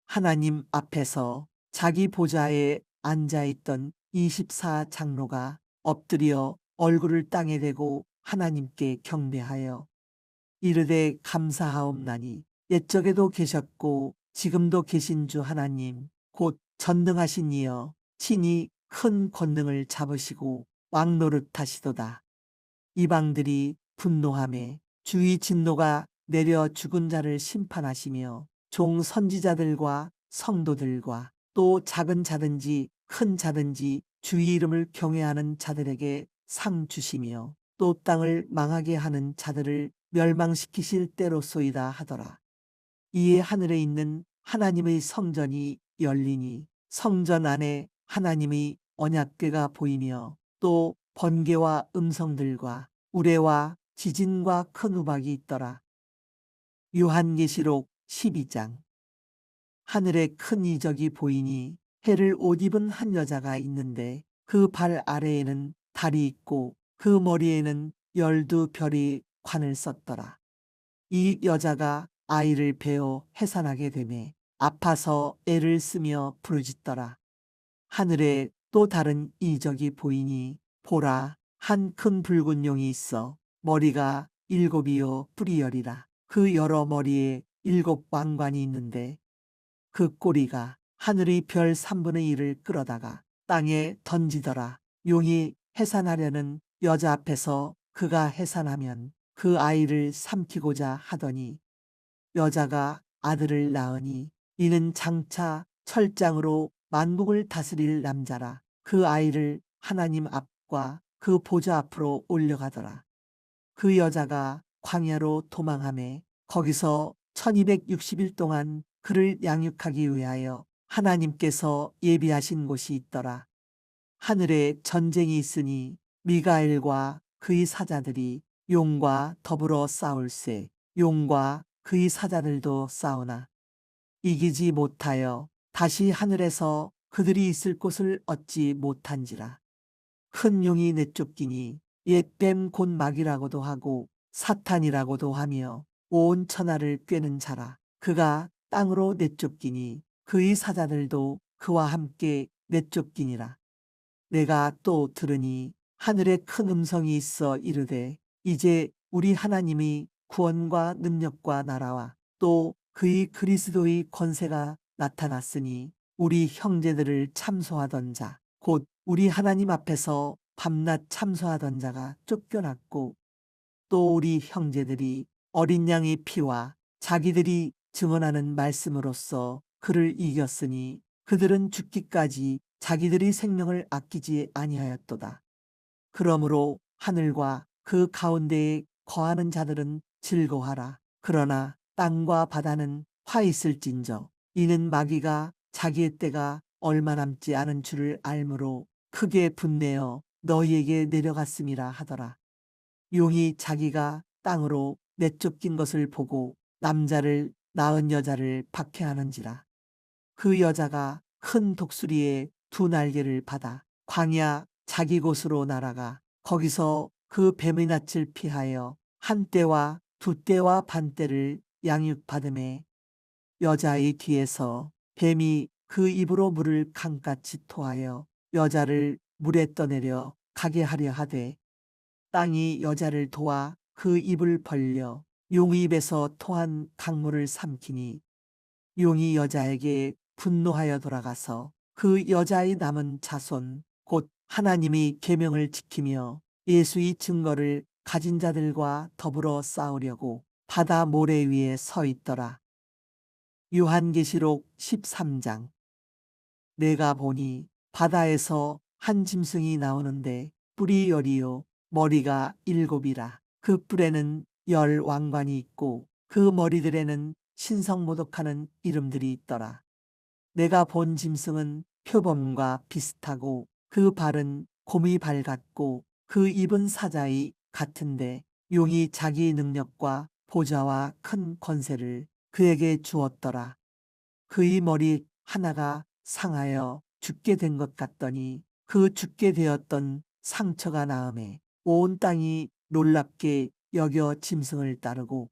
하나님 앞에서 자기 보좌에 앉아있던 24 장로가 엎드려 얼굴을 땅에 대고 하나님께 경배하여 이르되 감사하옵나니 옛적에도 계셨고 지금도 계신 주 하나님 곧 전능하신 이여 친히 큰 권능을 잡으시고 왕노릇하시도다. 이방들이 분노하매 주의 진노가 내려 죽은 자를 심판하시며 종 선지자들과 성도들과 또 작은 자든지 큰 자든지 주의 이름을 경외하는 자들에게 상 주시며 또 땅을 망하게 하는 자들을 멸망시키실 때로소이다 하더라. 이에 하늘에 있는 하나님의 성전이 열리니 성전 안에 하나님의 언약궤가 보이며 또 번개와 음성들과 우레와 지진과 큰 우박이 있더라. 요한계시록 12장. 하늘에 큰 이적이 보이니 해를 옷 입은 한 여자가 있는데 그 발 아래에는 달이 있고 그 머리에는 12별이 관을 썼더라. 이 여자가 아이를 베어 해산하게 되매 아파서 애를 쓰며 부르짖더라. 하늘에 또 다른 이적이 보이니 보라 한 큰 붉은 용이 있어 머리가 7이요 뿔이 10이라. 그 여러 머리에 7 왕관이 있는데 그 꼬리가 하늘의 별 3분의 1을 끌어다가 땅에 던지더라. 용이 해산하려는 여자 앞에서 그가 해산하면 그 아이를 삼키고자 하더니 여자가 아들을 낳으니 이는 장차 철장으로 만국을 다스릴 남자라. 그 아이를 하나님 앞과 그 보좌 앞으로 올려가더라. 그 여자가 광야로 도망하매 거기서 1260일 동안 그를 양육하기 위하여 하나님께서 예비하신 곳이 있더라. 하늘에 전쟁이 있으니 미가엘과 그의 사자들이 용과 더불어 싸울세 용과 그의 사자들도 싸우나 이기지 못하여 다시 하늘에서 그들이 있을 곳을 얻지 못한지라. 큰 용이 내쫓기니 옛뱀 곧 마귀라고도 하고 사탄이라고도 하며 온 천하를 꿰는 자라. 그가 땅으로 내쫓기니 그의 사자들도 그와 함께 내쫓기니라. 내가 또 들으니 하늘에 큰 음성이 있어 이르되 이제 우리 하나님이 구원과 능력과 나라와 또 그의 그리스도의 권세가 나타났으니 우리 형제들을 참소하던 자 곧 우리 하나님 앞에서 밤낮 참소하던 자가 쫓겨났고 또 우리 형제들이 어린 양의 피와 자기들이 증언하는 말씀으로써 그를 이겼으니 그들은 죽기까지 자기들의 생명을 아끼지 아니하였도다. 그러므로 하늘과 그 가운데에 거하는 자들은 즐거워하라. 그러나 땅과 바다는 화 있을진저 이는 마귀가 자기의 때가 얼마 남지 않은 줄을 알므로 크게 분내어 너희에게 내려갔음이라 하더라. 용이 자기가 땅으로 내쫓긴 것을 보고 남자를 낳은 여자를 박해하는지라. 그 여자가 큰 독수리의 두 날개를 받아 광야 자기 곳으로 날아가 거기서 그 뱀의 낯을 피하여 한 떼와 두 떼와 반 떼를 양육받음에 여자의 뒤에서 뱀이 그 입으로 물을 강같이 토하여 여자를 물에 떠내려 가게 하려 하되 땅이 여자를 도와 그 입을 벌려 용의 입에서 토한 강물을 삼키니 용이 여자에게 분노하여 돌아가서 그 여자의 남은 자손 곧 하나님의 계명을 지키며 예수의 증거를 가진 자들과 더불어 싸우려고 바다 모래 위에 서 있더라. 요한계시록 13장. 내가 보니 바다에서 한 짐승이 나오는데 뿔이 열이요 머리가 일곱이라. 그 뿔에는 열 왕관이 있고 그 머리들에는 신성모독하는 이름들이 있더라. 내가 본 짐승은 표범과 비슷하고 그 발은 곰의 발 같고 그 입은 사자의 같은데 용이 자기 능력과 보좌와 큰 권세를 그에게 주었더라. 그의 머리 하나가 상하여 죽게 된 것 같더니 그 죽게 되었던 상처가 나음에 온 땅이 놀랍게 여겨 짐승을 따르고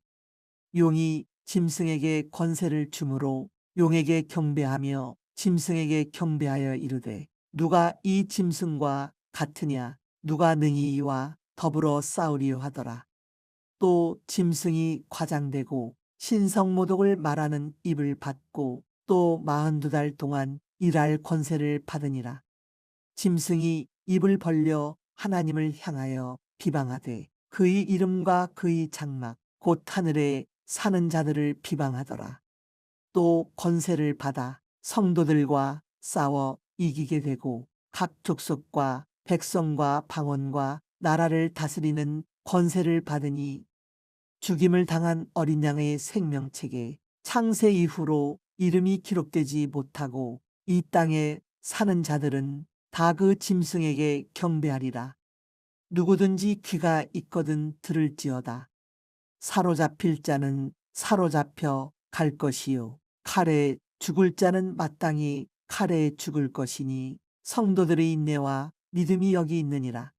용이 짐승에게 권세를 주므로 용에게 경배하며 짐승에게 경배하여 이르되 누가 이 짐승과 같으냐 누가 능히 이와 더불어 싸우리요 하더라. 또 짐승이 과장되고 신성모독을 말하는 입을 받고 또 42달 동안 일할 권세를 받으니라. 짐승이 입을 벌려 하나님을 향하여 비방하되 그의 이름과 그의 장막 곧 하늘에 사는 자들을 비방하더라. 또 권세를 받아 성도들과 싸워 이기게 되고 각 족속과 백성과 방언과 나라를 다스리는 권세를 받으니 죽임을 당한 어린 양의 생명책에 창세 이후로 이름이 기록되지 못하고 이 땅에 사는 자들은 다 그 짐승에게 경배하리라. 누구든지 귀가 있거든 들을지어다. 사로잡힐 자는 사로잡혀 갈 것이요 칼에 죽을 자는 마땅히 칼에 죽을 것이니 성도들의 인내와 믿음이 여기 있느니라.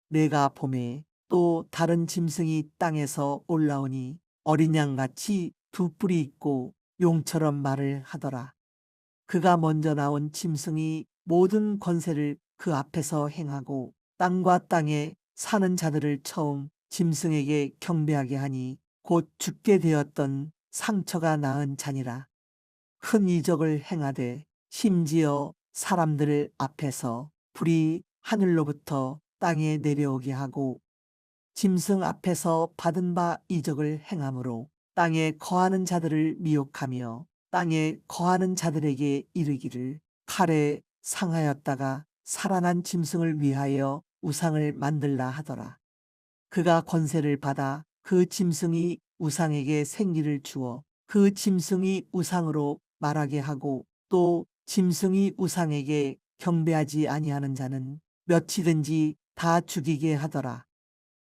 내가 봄에 또 다른 짐승이 땅에서 올라오니 어린 양같이 두 뿔이 있고 용처럼 말을 하더라. 그가 먼저 나온 짐승이 모든 권세를 그 앞에서 행하고 땅과 땅에 사는 자들을 처음 짐승에게 경배하게 하니 곧 죽게 되었던 상처가 나은 자니라. 큰 이적을 행하되 심지어 사람들 앞에서 불이 하늘로부터 땅에 내려오게 하고 짐승 앞에서 받은 바 이적을 행함으로 땅에 거하는 자들을 미혹하며 땅에 거하는 자들에게 이르기를 칼에 상하였다가 살아난 짐승을 위하여 우상을 만들라 하더라. 그가 권세를 받아 그 짐승이 우상에게 생기를 주어 그 짐승이 우상으로 말하게 하고 또 짐승이 우상에게 경배하지 아니하는 자는 몇이든지 다 죽이게 하더라.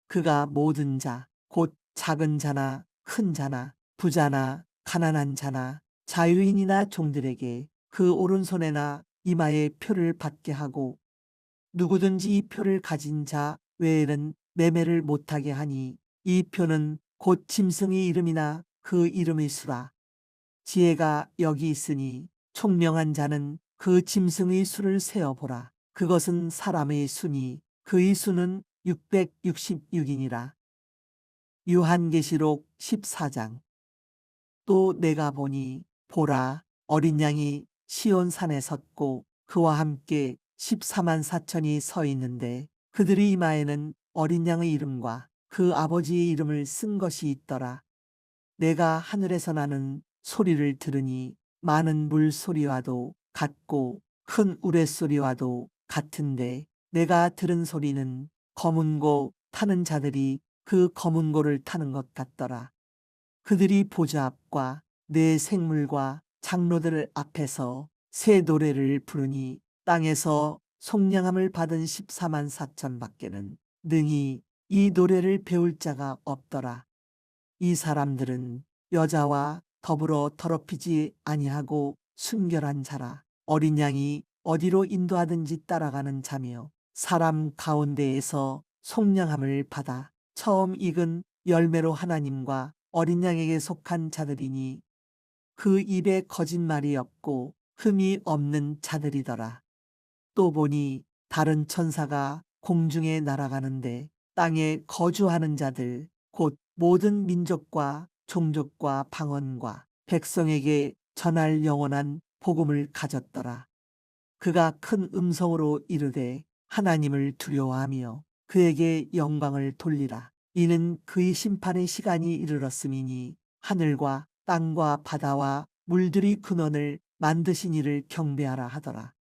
그가 모든 자, 곧 작은 자나 큰 자나 부자나 가난한 자나 자유인이나 종들에게 그 오른손에나 이마에 표를 받게 하고 누구든지 이 표를 가진 자 외에는 매매를 못하게 하니 이 표는 곧 짐승의 이름이나 그 이름의 수라. 지혜가 여기 있으니 총명한 자는 그 짐승의 수를 세어보라. 그것은 사람의 수니 그의 수는 666이니라. 요한계시록 14장. 또 내가 보니 보라 어린 양이 시온산에 섰고 그와 함께 14만 4천이 서 있는데 그들의 이마에는 어린 양의 이름과 그 아버지의 이름을 쓴 것이 있더라. 내가 하늘에서 나는 소리를 들으니 많은 물소리와도 같고 큰 우레소리와도 같은데 내가 들은 소리는 검은 고 타는 자들이 그 검은 고를 타는 것 같더라. 그들이 보좌 앞과 내 생물과 장로들 앞에서 새 노래를 부르니 땅에서 속량함을 받은 14만 4천 밖에는 능히 이 노래를 배울 자가 없더라. 이 사람들은 여자와 더불어 더럽히지 아니하고 순결한 자라. 어린 양이 어디로 인도하든지 따라가는 자며 사람 가운데에서 속량함을 받아 처음 익은 열매로 하나님과 어린 양에게 속한 자들이니 그 입에 거짓말이 없고 흠이 없는 자들이더라. 또 보니 다른 천사가 공중에 날아가는데 땅에 거주하는 자들 곧 모든 민족과 종족과 방언과 백성에게 전할 영원한 복음을 가졌더라. 그가 큰 음성으로 이르되 하나님을 두려워하며 그에게 영광을 돌리라. 이는 그의 심판의 시간이 이르렀음이니 하늘과 땅과 바다와 물들이 근원을 만드신 이를 경배하라 하더라.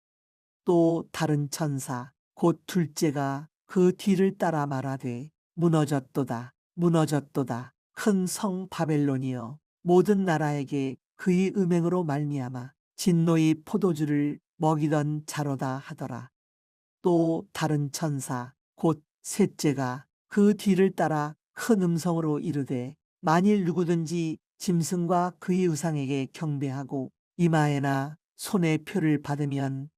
또 다른 천사 곧 둘째가 그 뒤를 따라 말하되 무너졌도다 무너졌도다 큰 성 바벨론이여 모든 나라에게 그의 음행으로 말미암아 진노의 포도주를 먹이던 자로다 하더라. 또 다른 천사 곧 셋째가 그 뒤를 따라 큰 음성으로 이르되 만일 누구든지 짐승과 그의 우상에게 경배하고 이마에나 손에 표를 받으면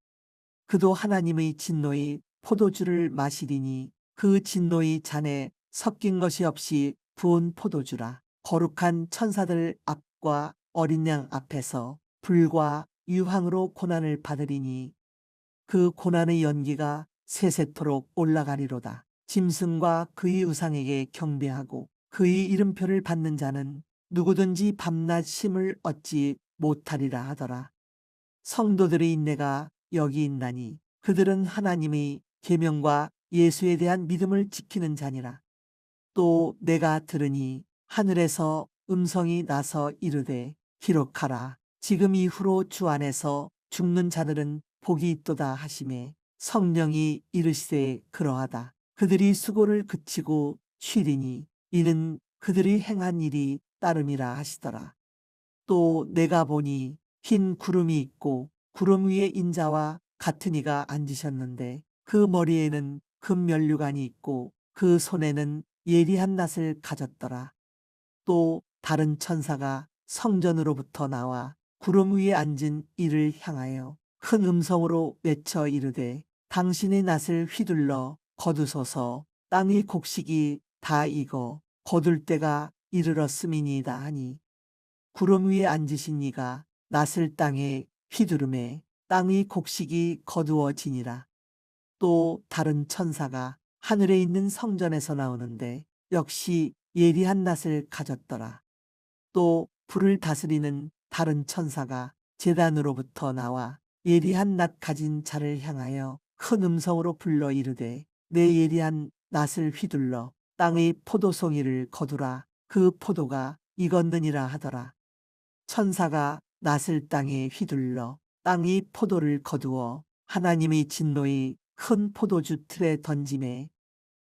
그도 하나님의 진노의 포도주를 마시리니 그 진노의 잔에 섞인 것이 없이 부은 포도주라. 거룩한 천사들 앞과 어린 양 앞에서 불과 유황으로 고난을 받으리니 그 고난의 연기가 세세토록 올라가리로다. 짐승과 그의 우상에게 경배하고 그의 이름표를 받는 자는 누구든지 밤낮 쉼을 얻지 못하리라 하더라. 성도들의 인내가 여기 있나니 그들은 하나님의 계명과 예수에 대한 믿음을 지키는 자니라. 또 내가 들으니 하늘에서 음성이 나서 이르되 기록하라. 지금 이후로 주 안에서 죽는 자들은 복이 있도다 하시매 성령이 이르시되 그러하다. 그들이 수고를 그치고 쉬리니 이는 그들이 행한 일이 따름이라 하시더라. 또 내가 보니 흰 구름이 있고 구름 위에 인자와 같은 이가 앉으셨는데 그 머리에는 금면류관이 있고 그 손에는 예리한 낫을 가졌더라. 또 다른 천사가 성전으로부터 나와 구름 위에 앉은 이를 향하여 큰 음성으로 외쳐 이르되 당신의 낫을 휘둘러 거두소서 땅의 곡식이 다 익어 거둘 때가 이르렀음이니이다 하니 구름 위에 앉으신 이가 낫을 땅에 휘두르매 땅의 곡식이 거두어지니라. 또 다른 천사가 하늘에 있는 성전에서 나오는데 역시 예리한 낫을 가졌더라. 또 불을 다스리는 다른 천사가 제단으로부터 나와 예리한 낫 가진 자를 향하여 큰 음성으로 불러 이르되 내 예리한 낫을 휘둘러 땅의 포도송이를 거두라. 그 포도가 익었느니라 하더라. 천사가 낫을 땅에 휘둘러 땅이 포도를 거두어 하나님의 진노의 큰 포도주 틀에 던짐에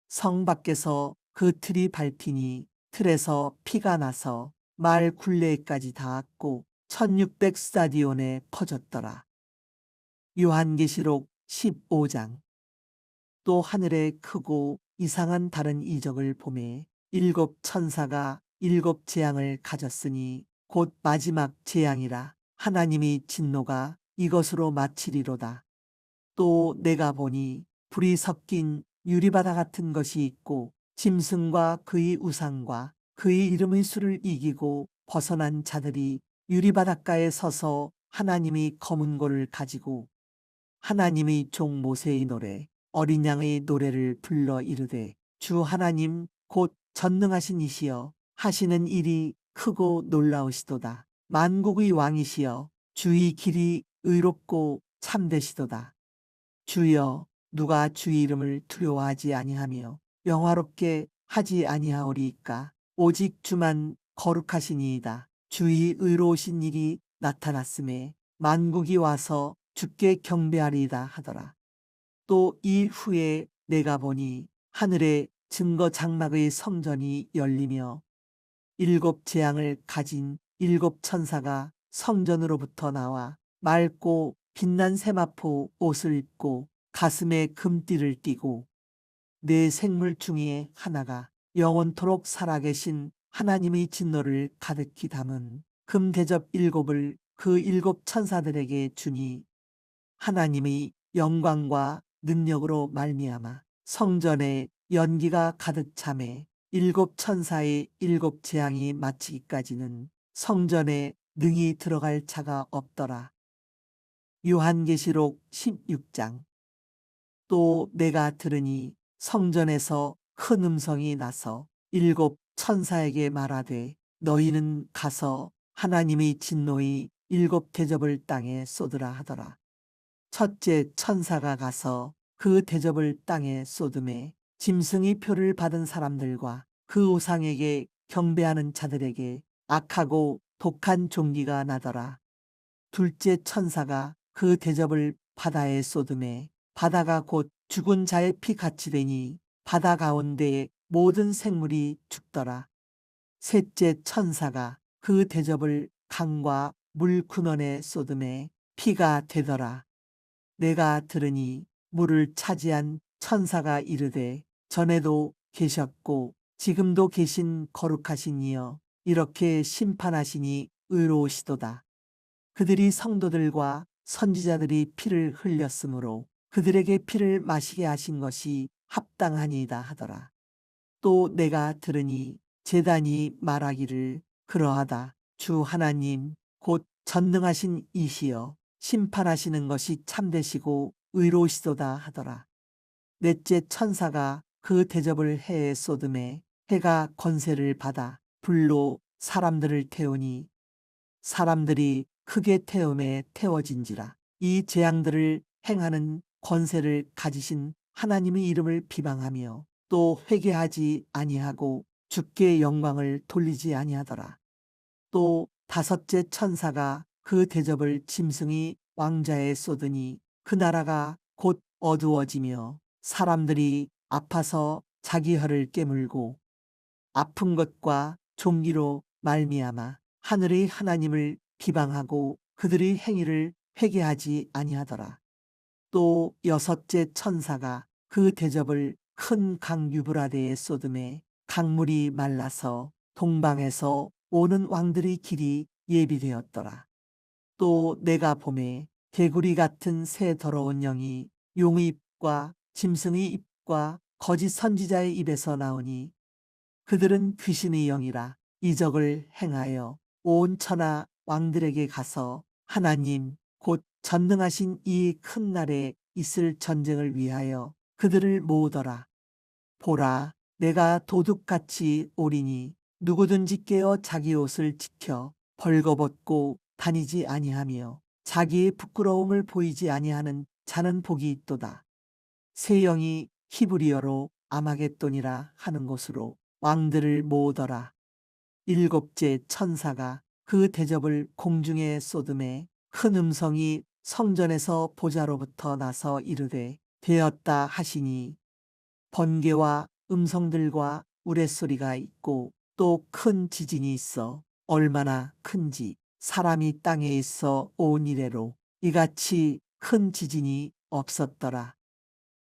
성 밖에서 그 틀이 밟히니 틀에서 피가 나서 말 굴레까지 닿았고 1600 스타디온에 퍼졌더라. 요한계시록 15장. 또 하늘에 크고 이상한 다른 이적을 보매 일곱 천사가 일곱 재앙을 가졌으니 곧 마지막 재앙이라. 하나님의 진노가 이것으로 마치리로다. 또 내가 보니 불이 섞인 유리바다 같은 것이 있고 짐승과 그의 우상과 그의 이름의 수를 이기고 벗어난 자들이 유리바닷가에 서서 하나님의 검은 고를 가지고 하나님의 종 모세의 노래 어린 양의 노래를 불러 이르되 주 하나님 곧 전능하신 이시여 하시는 일이 크고 놀라우시도다. 만국의 왕이시여 주의 길이 의롭고 참되시도다. 주여 누가 주의 이름을 두려워하지 아니하며 영화롭게 하지 아니하오리이까. 오직 주만 거룩하시니이다. 주의 의로우신 일이 나타났음에 만국이 와서 주께 경배하리이다 하더라. 또 이 후에 내가 보니 하늘에 증거 장막의 성전이 열리며 일곱 재앙을 가진 일곱 천사가 성전으로부터 나와 맑고 빛난 세마포 옷을 입고 가슴에 금띠를 띠고 네 생물 중에 하나가 영원토록 살아계신 하나님의 진노를 가득히 담은 금대접 일곱을 그 일곱 천사들에게 주니 하나님의 영광과 능력으로 말미암아 성전에 연기가 가득 차매 일곱 천사의 일곱 재앙이 마치기까지는 성전에 능히 들어갈 자가 없더라. 요한계시록 16장. 또 내가 들으니 성전에서 큰 음성이 나서 일곱 천사에게 말하되 너희는 가서 하나님의 진노의 일곱 대접을 땅에 쏟으라 하더라. 첫째 천사가 가서 그 대접을 땅에 쏟음에 짐승의 표를 받은 사람들과 그 우상에게 경배하는 자들에게 악하고 독한 종기가 나더라. 둘째 천사가 그 대접을 바다에 쏟음에 바다가 곧 죽은 자의 피같이 되니 바다 가운데의 모든 생물이 죽더라. 셋째 천사가 그 대접을 강과 물 근원에 쏟음에 피가 되더라. 내가 들으니 물을 차지한 천사가 이르되 전에도 계셨고 지금도 계신 거룩하신 이여 이렇게 심판하시니 의로우시도다. 그들이 성도들과 선지자들이 피를 흘렸으므로 그들에게 피를 마시게 하신 것이 합당하니이다 하더라. 또 내가 들으니 제단이 말하기를 그러하다. 주 하나님 곧 전능하신 이시여 심판하시는 것이 참되시고 의로우시도다 하더라. 넷째 천사가 그 대접을 해에 쏟음에 해가 권세를 받아 불로 사람들을 태우니 사람들이 크게 태움에 태워진지라. 이 재앙들을 행하는 권세를 가지신 하나님의 이름을 비방하며 또 회개하지 아니하고 주께 영광을 돌리지 아니하더라. 또 다섯째 천사가 그 대접을 짐승이 왕자에 쏟으니 그 나라가 곧 어두워지며 사람들이 아파서 자기 혀를 깨물고 아픈 것과 종기로 말미암아 하늘의 하나님을 비방하고 그들의 행위를 회개하지 아니하더라. 또 여섯째 천사가 그 대접을 큰 강 유브라데에 쏟음에 강물이 말라서 동방에서 오는 왕들의 길이 예비되었더라. 또 내가 보매 개구리 같은 새 더러운 영이 용의 입과 짐승의 입과 거짓 선지자의 입에서 나오니 그들은 귀신의 영이라 이적을 행하여 온 천하 왕들에게 가서 하나님 곧 전능하신 이 큰 날에 있을 전쟁을 위하여 그들을 모으더라. 보라, 내가 도둑같이 오리니 누구든지 깨어 자기 옷을 지켜 벌거벗고 다니지 아니하며 자기의 부끄러움을 보이지 아니하는 자는 복이 있도다. 새 영이 히브리어로 아마겟돈이라 하는 곳으로 왕들을 모으더라. 일곱째 천사가 그 대접을 공중에 쏟음에 큰 음성이 성전에서 보좌로부터 나서 이르되 되었다 하시니 번개와 음성들과 우레소리가 있고 또 큰 지진이 있어 얼마나 큰지 사람이 땅에 있어 온 이래로 이같이 큰 지진이 없었더라.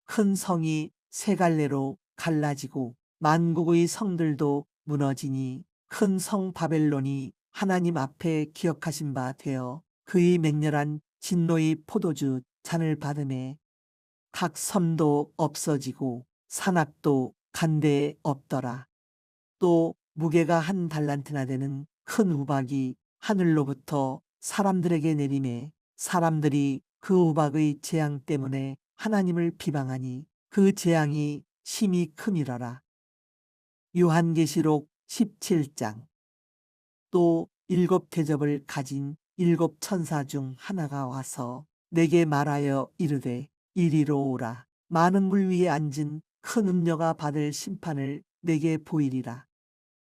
큰 성이 세 갈래로 갈라지고 만국의 성들도 무너지니 큰 성 바벨론이 하나님 앞에 기억하신 바 되어 그의 맹렬한 진노의 포도주 잔을 받음에 각 섬도 없어지고 산악도 간데에 없더라. 또 무게가 한 달란트나 되는 큰 우박이 하늘로부터 사람들에게 내림에 사람들이 그 우박의 재앙 때문에 하나님을 비방하니 그 재앙이 심히 큼이러라. 요한계시록 17장. 또 일곱 대접을 가진 일곱 천사 중 하나가 와서 내게 말하여 이르되 이리로 오라. 많은 물 위에 앉은 큰 음녀가 받을 심판을 내게 보이리라.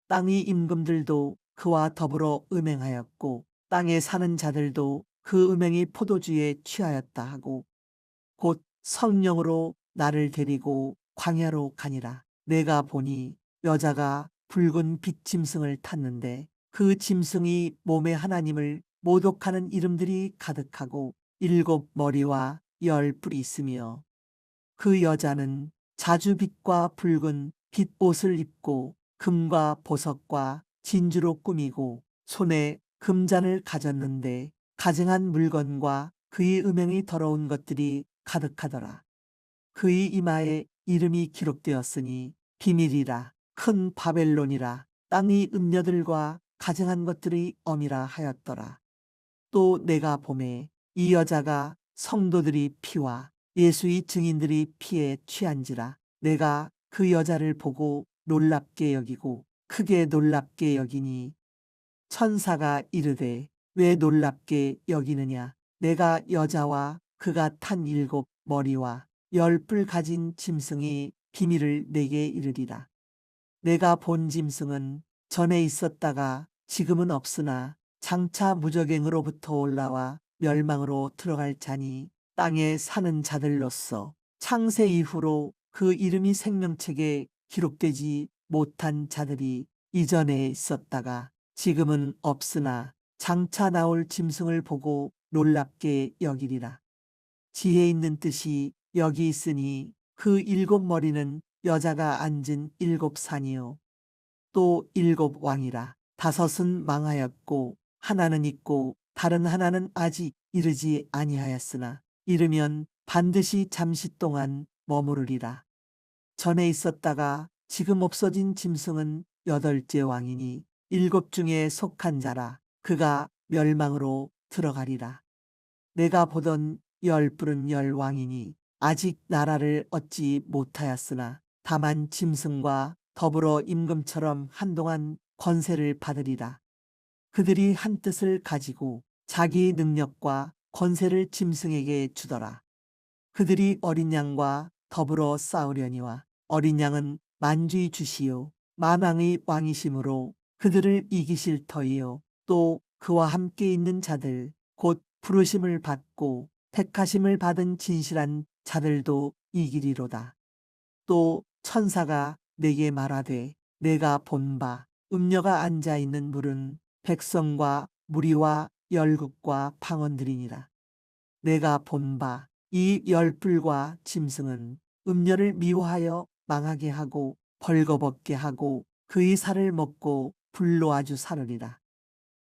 땅의 임금들도 그와 더불어 음행하였고 땅에 사는 자들도 그 음행이 포도주에 취하였다 하고 곧 성령으로 나를 데리고 광야로 가니라. 내가 보니 여자가 붉은 빛 짐승을 탔는데 그 짐승이 몸에 하나님을 모독하는 이름들이 가득하고 7 머리와 10뿔이 있으며 그 여자는 자주빛과 붉은 빛 옷을 입고 금과 보석과 진주로 꾸미고 손에 금잔을 가졌는데 가증한 물건과 그의 음행이 더러운 것들이 가득하더라. 그의 이마에 이름이 기록되었으니 비밀이라 큰 바벨론이라 땅의 음녀들과 가증한 것들의 엄이라 하였더라. 또 내가 보매 이 여자가 성도들이 피와 예수의 증인들이 피에 취한지라. 내가 그 여자를 보고 놀랍게 여기고 크게 놀랍게 여기니 천사가 이르되 왜 놀랍게 여기느냐. 내가 여자와 그가 탄 7 머리와 10뿔 가진 짐승이 비밀을 내게 이르리라. 내가 본 짐승은 전에 있었다가 지금은 없으나 장차 무적행으로부터 올라와 멸망으로 들어갈 자니 땅에 사는 자들로서 창세 이후로 그 이름이 생명책에 기록되지 못한 자들이 이전에 있었다가 지금은 없으나 장차 나올 짐승을 보고 놀랍게 여기리라. 지혜 있는 뜻이 여기 있으니 그 7 머리는 여자가 앉은 7산이요 또 7 왕이라. 5은 망하였고 하나는 있고 다른 하나는 아직 이르지 아니하였으나 이르면 반드시 잠시 동안 머무르리라. 전에 있었다가 지금 없어진 짐승은 8째 왕이니 7 중에 속한 자라. 그가 멸망으로 들어가리라. 내가 보던 10뿔은 10왕이니 아직 나라를 얻지 못하였으나 다만 짐승과 더불어 임금처럼 한동안 권세를 받으리라. 그들이 한 뜻을 가지고 자기 능력과 권세를 짐승에게 주더라. 그들이 어린 양과 더불어 싸우려니와 어린 양은 만주의 주시요 만왕의 왕이심으로 그들을 이기실 터이요 또 그와 함께 있는 자들 곧 부르심을 받고 택하심을 받은 진실한 자들도 이기리로다. 또 천사가 내게 말하되 내가 본 바 음녀가 앉아 있는 물은 백성과 무리와 열국과 방언들이니라. 내가 본 바 이 10뿔과 짐승은 음녀를 미워하여 망하게 하고 벌거벗게 하고 그의 살을 먹고 불로 아주 사르리라.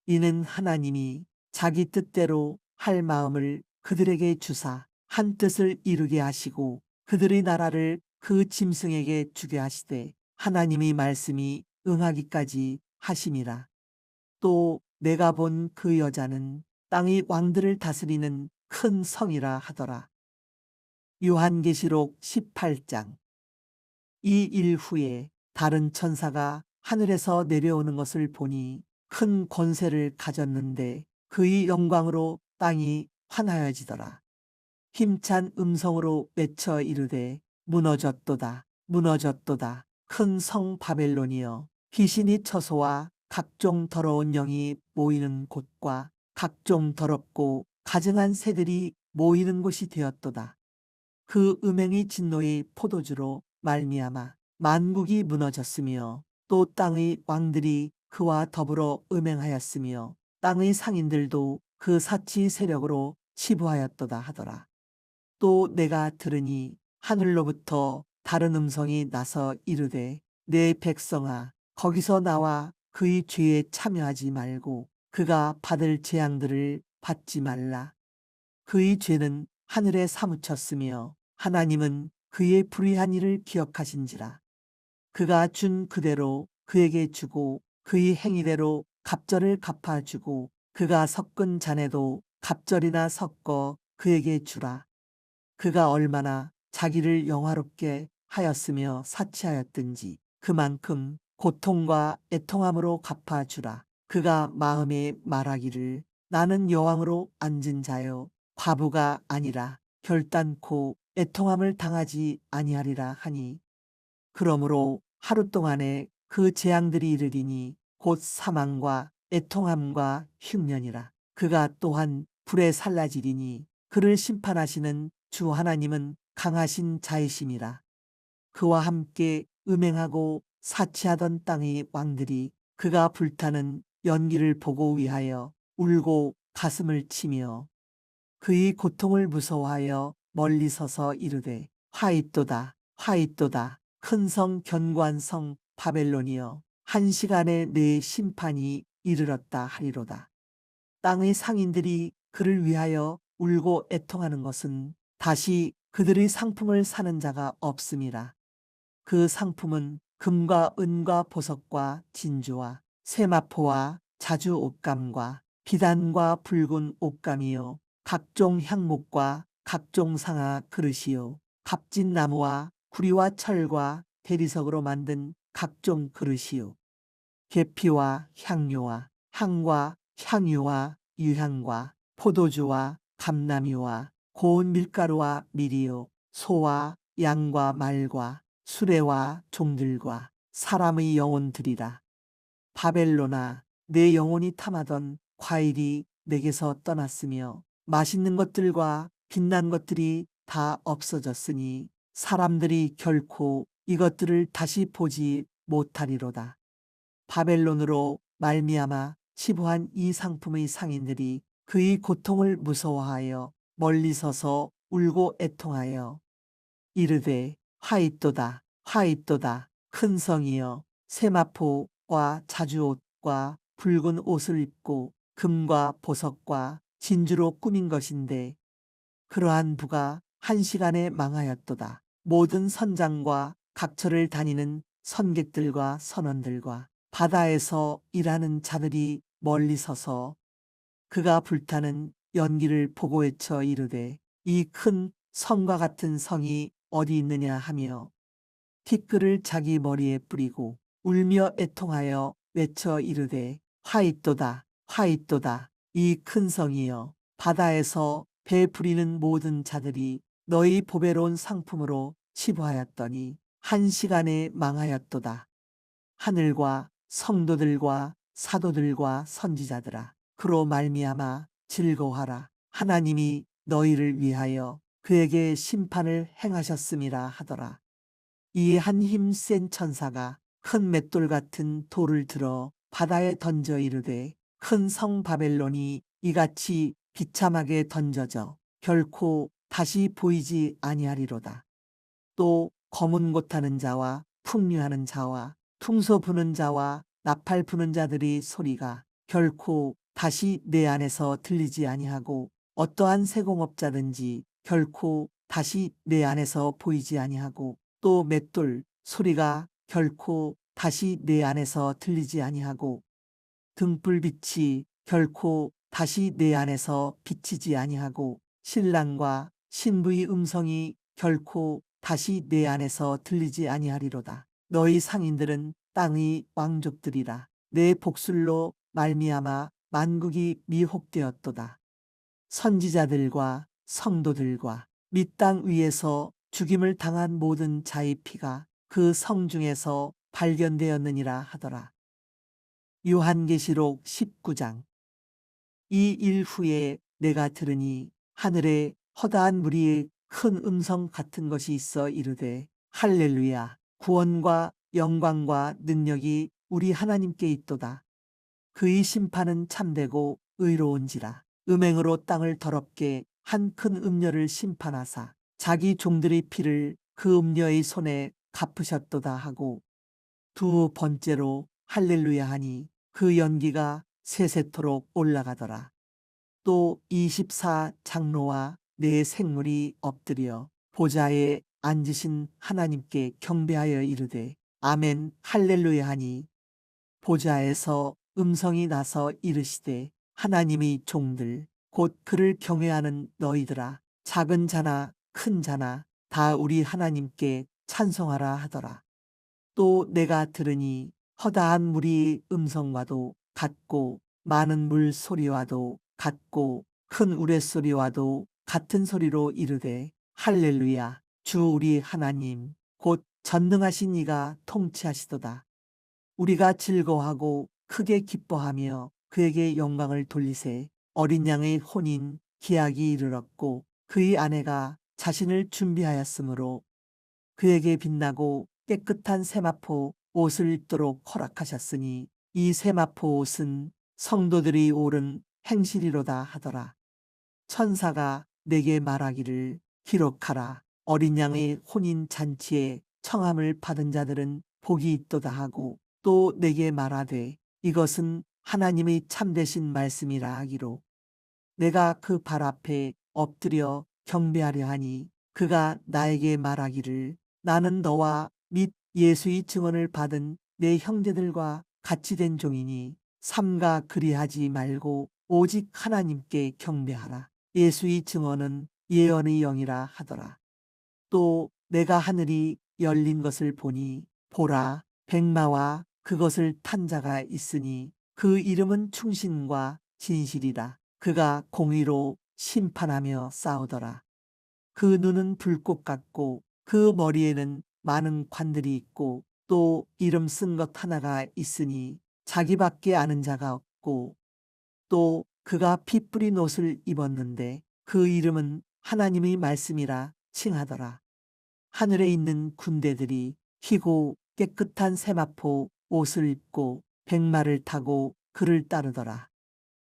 이는 하나님이 자기 뜻대로 할 마음을 그들에게 주사 한 뜻을 이루게 하시고 그들의 나라를 그 짐승에게 주게 하시되 하나님의 말씀이 응하기까지 하심이라. 또 내가 본 그 여자는 땅의 왕들을 다스리는 큰 성이라 하더라. 요한계시록 18장. 이 일 후에 다른 천사가 하늘에서 내려오는 것을 보니 큰 권세를 가졌는데 그의 영광으로 땅이 환하여지더라. 힘찬 음성으로 외쳐 이르되 무너졌도다 무너졌도다 큰 성 바벨론이여 귀신이 처소와 각종 더러운 영이 모이는 곳과 각종 더럽고 가증한 새들이 모이는 곳이 되었도다. 그 음행의 진노의 포도주로 말미암아 만국이 무너졌으며 또 땅의 왕들이 그와 더불어 음행하였으며 땅의 상인들도 그 사치 세력으로 치부하였도다 하더라. 또 내가 들으니 하늘로부터 다른 음성이 나서 이르되 내 백성아 거기서 나와 그의 죄에 참여하지 말고 그가 받을 재앙들을 받지 말라. 그의 죄는 하늘에 사무쳤으며 하나님은 그의 불의한 일을 기억하신지라. 그가 준 그대로 그에게 주고 그의 행위대로 갑절을 갚아주고 그가 섞은 잔에도 갑절이나 섞어 그에게 주라. 그가 얼마나 자기를 영화롭게 하였으며 사치하였든지 그만큼 고통과 애통함으로 갚아주라. 그가 마음에 말하기를 나는 여왕으로 앉은 자요 과부가 아니라 결단코 애통함을 당하지 아니하리라 하니 그러므로 하루 동안에 그 재앙들이 이르리니 곧 사망과 애통함과 흉년이라. 그가 또한 불에 살라지리니 그를 심판하시는 주 하나님은 강하신 자이심이라. 그와 함께 음행하고 사치하던 땅의 왕들이 그가 불타는 연기를 보고 위하여 울고 가슴을 치며 그의 고통을 무서워하여 멀리 서서 이르되 화이또다 화이또다 큰 성 견고한 성 바벨론이여 한 시간에 내 심판이 이르렀다 하리로다. 땅의 상인들이 그를 위하여 울고 애통하는 것은 다시 그들의 상품을 사는 자가 없음이라. 그 상품은 금과 은과 보석과 진주와 세마포와 자주 옷감과 비단과 붉은 옷감이요 각종 향목과 각종 상아 그릇이요 값진 나무와 구리와 철과 대리석으로 만든 각종 그릇이요 계피와 향료와 향과 향유와 유향과 포도주와 감나미와 고운 밀가루와 밀이요 소와 양과 말과 수레와 종들과 사람의 영혼들이라. 바벨로나 내 영혼이 탐하던 과일이 내게서 떠났으며 맛있는 것들과 빛난 것들이 다 없어졌으니 사람들이 결코 이것들을 다시 보지 못하리로다. 바벨론으로 말미암아 치부한 이 상품의 상인들이 그의 고통을 무서워하여 멀리 서서 울고 애통하여 이르되 화이또다 화이또다 큰 성이여 세마포와 자주옷과 붉은 옷을 입고 금과 보석과 진주로 꾸민 것인데 그러한 부가 한 시간에 망하였도다. 모든 선장과 각처를 다니는 선객들과 선원들과 바다에서 일하는 자들이 멀리 서서 그가 불타는 연기를 보고 외쳐 이르되 이 큰 성과 같은 성이 어디 있느냐 하며 티끌을 자기 머리에 뿌리고 울며 애통하여 외쳐 이르되 화이또다 화이또다 이 큰 성이여 바다에서 배 부리는 모든 자들이 너희 보배로운 상품으로 치부하였더니 한 시간에 망하였도다. 하늘과 성도들과 사도들과 선지자들아 그로 말미암아 즐거워하라. 하나님이 너희를 위하여 그에게 심판을 행하셨음이라 하더라. 이에 한 힘 센 천사가 큰 맷돌 같은 돌을 들어 바다에 던져 이르되 큰 성 바벨론이 이같이 비참하게 던져져 결코 다시 보이지 아니하리로다. 또 검은 못하는 자와 풍류하는 자와 퉁소 부는 자와 나팔 부는 자들이 소리가 결코 다시 내 안에서 들리지 아니하고 어떠한 세공업자든지 결코 다시 내 안에서 보이지 아니하고 또 맷돌 소리가 결코 다시 내 안에서 들리지 아니하고 등불빛이 결코 다시 내 안에서 비치지 아니하고 신랑과 신부의 음성이 결코 다시 내 안에서 들리지 아니하리로다. 너희 상인들은 땅의 왕족들이라. 내 복술로 말미암아 만국이 미혹되었도다. 선지자들과 성도들과 및 땅 위에서 죽임을 당한 모든 자의 피가 그 성 중에서 발견되었느니라 하더라. 요한계시록 19장. 이 일 후에 내가 들으니 하늘에 허다한 무리의 큰 음성 같은 것이 있어 이르되 할렐루야 구원과 영광과 능력이 우리 하나님께 있도다. 그의 심판은 참되고 의로운지라. 음행으로 땅을 더럽게 한 큰 음녀를 심판하사 자기 종들의 피를 그 음녀의 손에 갚으셨도다 하고 두 번째로 할렐루야 하니 그 연기가 세세토록 올라가더라. 또 24 장로와 네 생물이 엎드려 보좌에 앉으신 하나님께 경배하여 이르되 아멘 할렐루야 하니 보좌에서 음성이 나서 이르시되 하나님의 종들 곧 그를 경외하는 너희들아 작은 자나 큰 자나 다 우리 하나님께 찬송하라 하더라. 또 내가 들으니 허다한 무리의 음성과도 같고 많은 물 소리와도 같고 큰 우레소리와도 같은 소리로 이르되 할렐루야 주 우리 하나님 곧 전능하신 이가 통치하시도다. 우리가 즐거워하고 크게 기뻐하며 그에게 영광을 돌리세. 어린 양의 혼인 기약이 이르렀고 그의 아내가 자신을 준비하였으므로 그에게 빛나고 깨끗한 세마포 옷을 입도록 허락하셨으니 이 세마포 옷은 성도들이 옳은 행실이로다 하더라. 천사가 내게 말하기를 기록하라. 어린 양의 혼인 잔치에 청함을 받은 자들은 복이 있도다 하고 또 내게 말하되 이것은 하나님의 참되신 말씀이라 하기로 내가 그 발 앞에 엎드려 경배하려 하니 그가 나에게 말하기를 나는 너와 및 예수의 증언을 받은 내 형제들과 같이 된 종이니 삼가 그리하지 말고 오직 하나님께 경배하라. 예수의 증언은 예언의 영이라 하더라. 또 내가 하늘이 열린 것을 보니 보라 백마와 그것을 탄 자가 있으니 그 이름은 충신과 진실이라. 그가 공의로 심판하며 싸우더라. 그 눈은 불꽃 같고 그 머리에는 많은 관들이 있고 또 이름 쓴 것 하나가 있으니 자기밖에 아는 자가 없고 또 그가 피 뿌린 옷을 입었는데 그 이름은 하나님의 말씀이라 칭하더라. 하늘에 있는 군대들이 희고 깨끗한 세마포 옷을 입고 백마를 타고 그를 따르더라.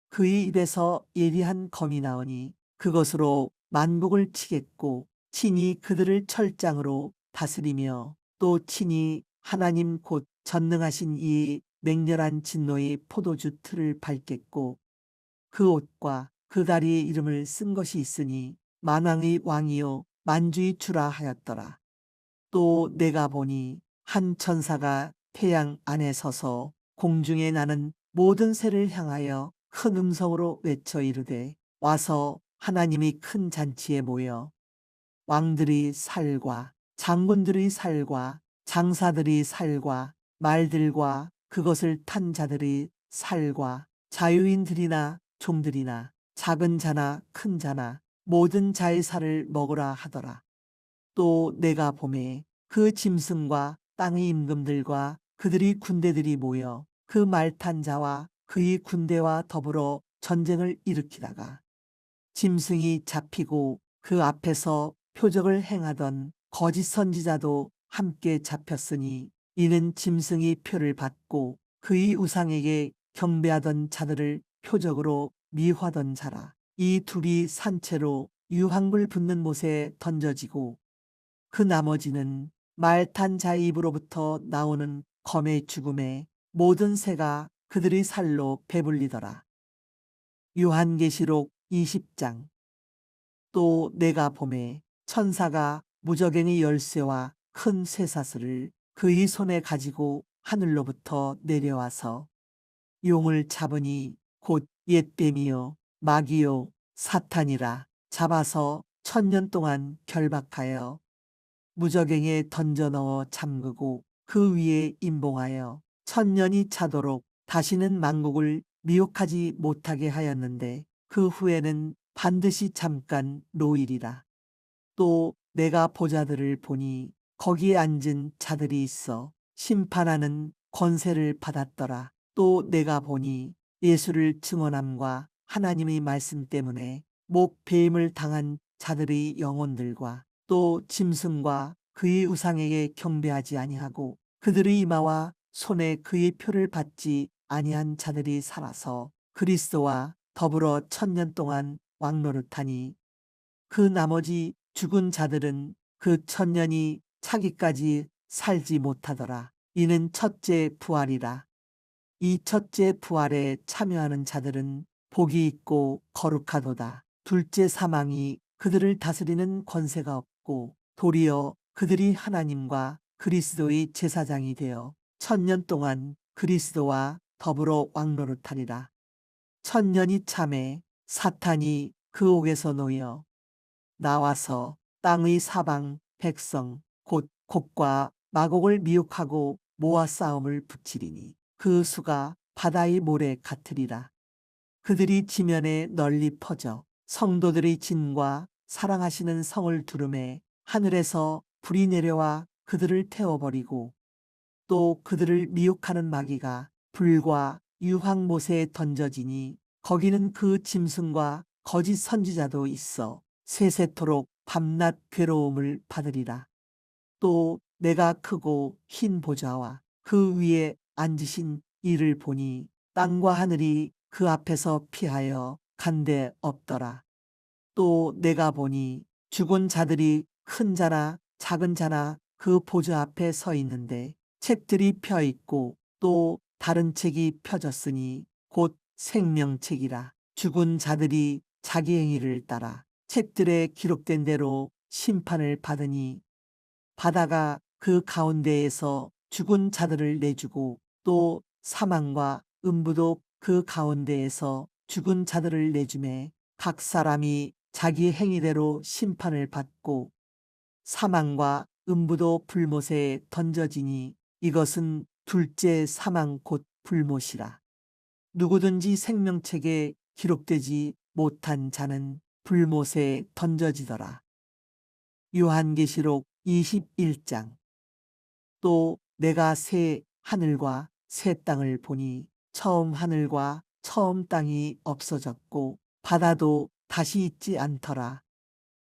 그의 입에서 예리한 검이 나오니 그것으로 만국을 치겠고 친히 그들을 철장으로 다스리며 또 친히 하나님 곧 전능하신 이 맹렬한 진노의 포도주 틀을 밟겠고 그 옷과 그 다리에 이름을 쓴 것이 있으니 만왕의 왕이요 만주의 주라 하였더라. 또 내가 보니 한 천사가 태양 안에 서서 공중에 나는 모든 새를 향하여 큰 음성으로 외쳐 이르되 와서 하나님이 큰 잔치에 모여 왕들의 살과 장군들의 살과 장사들의 살과 말들과 그것을 탄 자들의 살과 자유인들이나 종들이나 작은 자나 큰 자나 모든 자의 살을 먹으라 하더라. 또 내가 보매 그 짐승과 땅의 임금들과 그들의 군대들이 모여 그 말 탄 자와 그의 군대와 더불어 전쟁을 일으키다가 짐승이 잡히고 그 앞에서 표적을 행하던 거짓 선지자도 함께 잡혔으니 이는 짐승이 표를 받고 그의 우상에게 경배하던 자들을 표적으로 미화던 자라. 이 둘이 산채로 유황불 붙는 못에 던져지고 그 나머지는 말 탄 자의 입으로부터 나오는 검의 죽음에 모든 새가 그들의 살로 배불리더라. 요한계시록 20장. 또 내가 보매 천사가 무저갱의 열쇠와 큰 쇠사슬을 그의 손에 가지고 하늘로부터 내려와서 용을 잡으니 곧 옛뱀이요 마귀요 사탄이라 잡아서 1000년 동안 결박하여 무저갱에 던져 넣어 잠그고 그 위에 임봉하여 1000년이 차도록 다시는 만국을 미혹하지 못하게 하였는데 그 후에는 반드시 잠깐 노일이라. 또 내가 보자들을 보니 거기에 앉은 자들이 있어 심판하는 권세를 받았더라. 또 내가 보니 예수를 증언함과 하나님의 말씀 때문에 목배임을 당한 자들의 영혼들과 또 짐승과 그의 우상에게 경배하지 아니하고 그들의 이마와 손에 그의 표를 받지 아니한 자들이 살아서 그리스도와 더불어 1000년 동안 왕노릇하니 그 나머지 죽은 자들은 그 1000년이 차기까지 살지 못하더라. 이는 첫째 부활이라. 이 첫째 부활에 참여하는 자들은 복이 있고 거룩하도다. 둘째 사망이 그들을 다스리는 권세가 없고 도리어 그들이 하나님과 그리스도의 제사장이 되어 1000년 동안 그리스도와 더불어 왕노릇하리라. 1000년이 참에 사탄이 그 옥에서 놓여 나와서 땅의 사방 백성 곧 곡과 마곡을 미혹하고 모아 싸움을 붙이리니 그 수가 바다의 모래 같으리라. 그들이 지면에 널리 퍼져 성도들의 진과 사랑하시는 성을 두름에 하늘에서 불이 내려와 그들을 태워버리고 또 그들을 미혹하는 마귀가 불과 유황못에 던져지니 거기는 그 짐승과 거짓 선지자도 있어 세세토록 밤낮 괴로움을 받으리라. 또 내가 크고 흰 보좌와 그 위에 앉으신 이를 보니 땅과 하늘이 그 앞에서 피하여 간데 없더라. 또 내가 보니 죽은 자들이 큰 자나 작은 자나 그 보좌 앞에 서 있는데 책들이 펴 있고 또 다른 책이 펴졌으니 곧 생명책이라. 죽은 자들이 자기 행위를 따라 책들에 기록된 대로 심판을 받으니 바다가 그 가운데에서 죽은 자들을 내주고 또 사망과 음부도 그 가운데에서 죽은 자들을 내주매 각 사람이 자기 행위대로 심판을 받고 사망과 음부도 불못에 던져지니 이것은 둘째 사망 곧 불못이라. 누구든지 생명책에 기록되지 못한 자는 불못에 던져지더라. 요한계시록 21장. 또 내가 새 하늘과 새 땅을 보니 처음 하늘과 처음 땅이 없어졌고 바다도 다시 있지 않더라.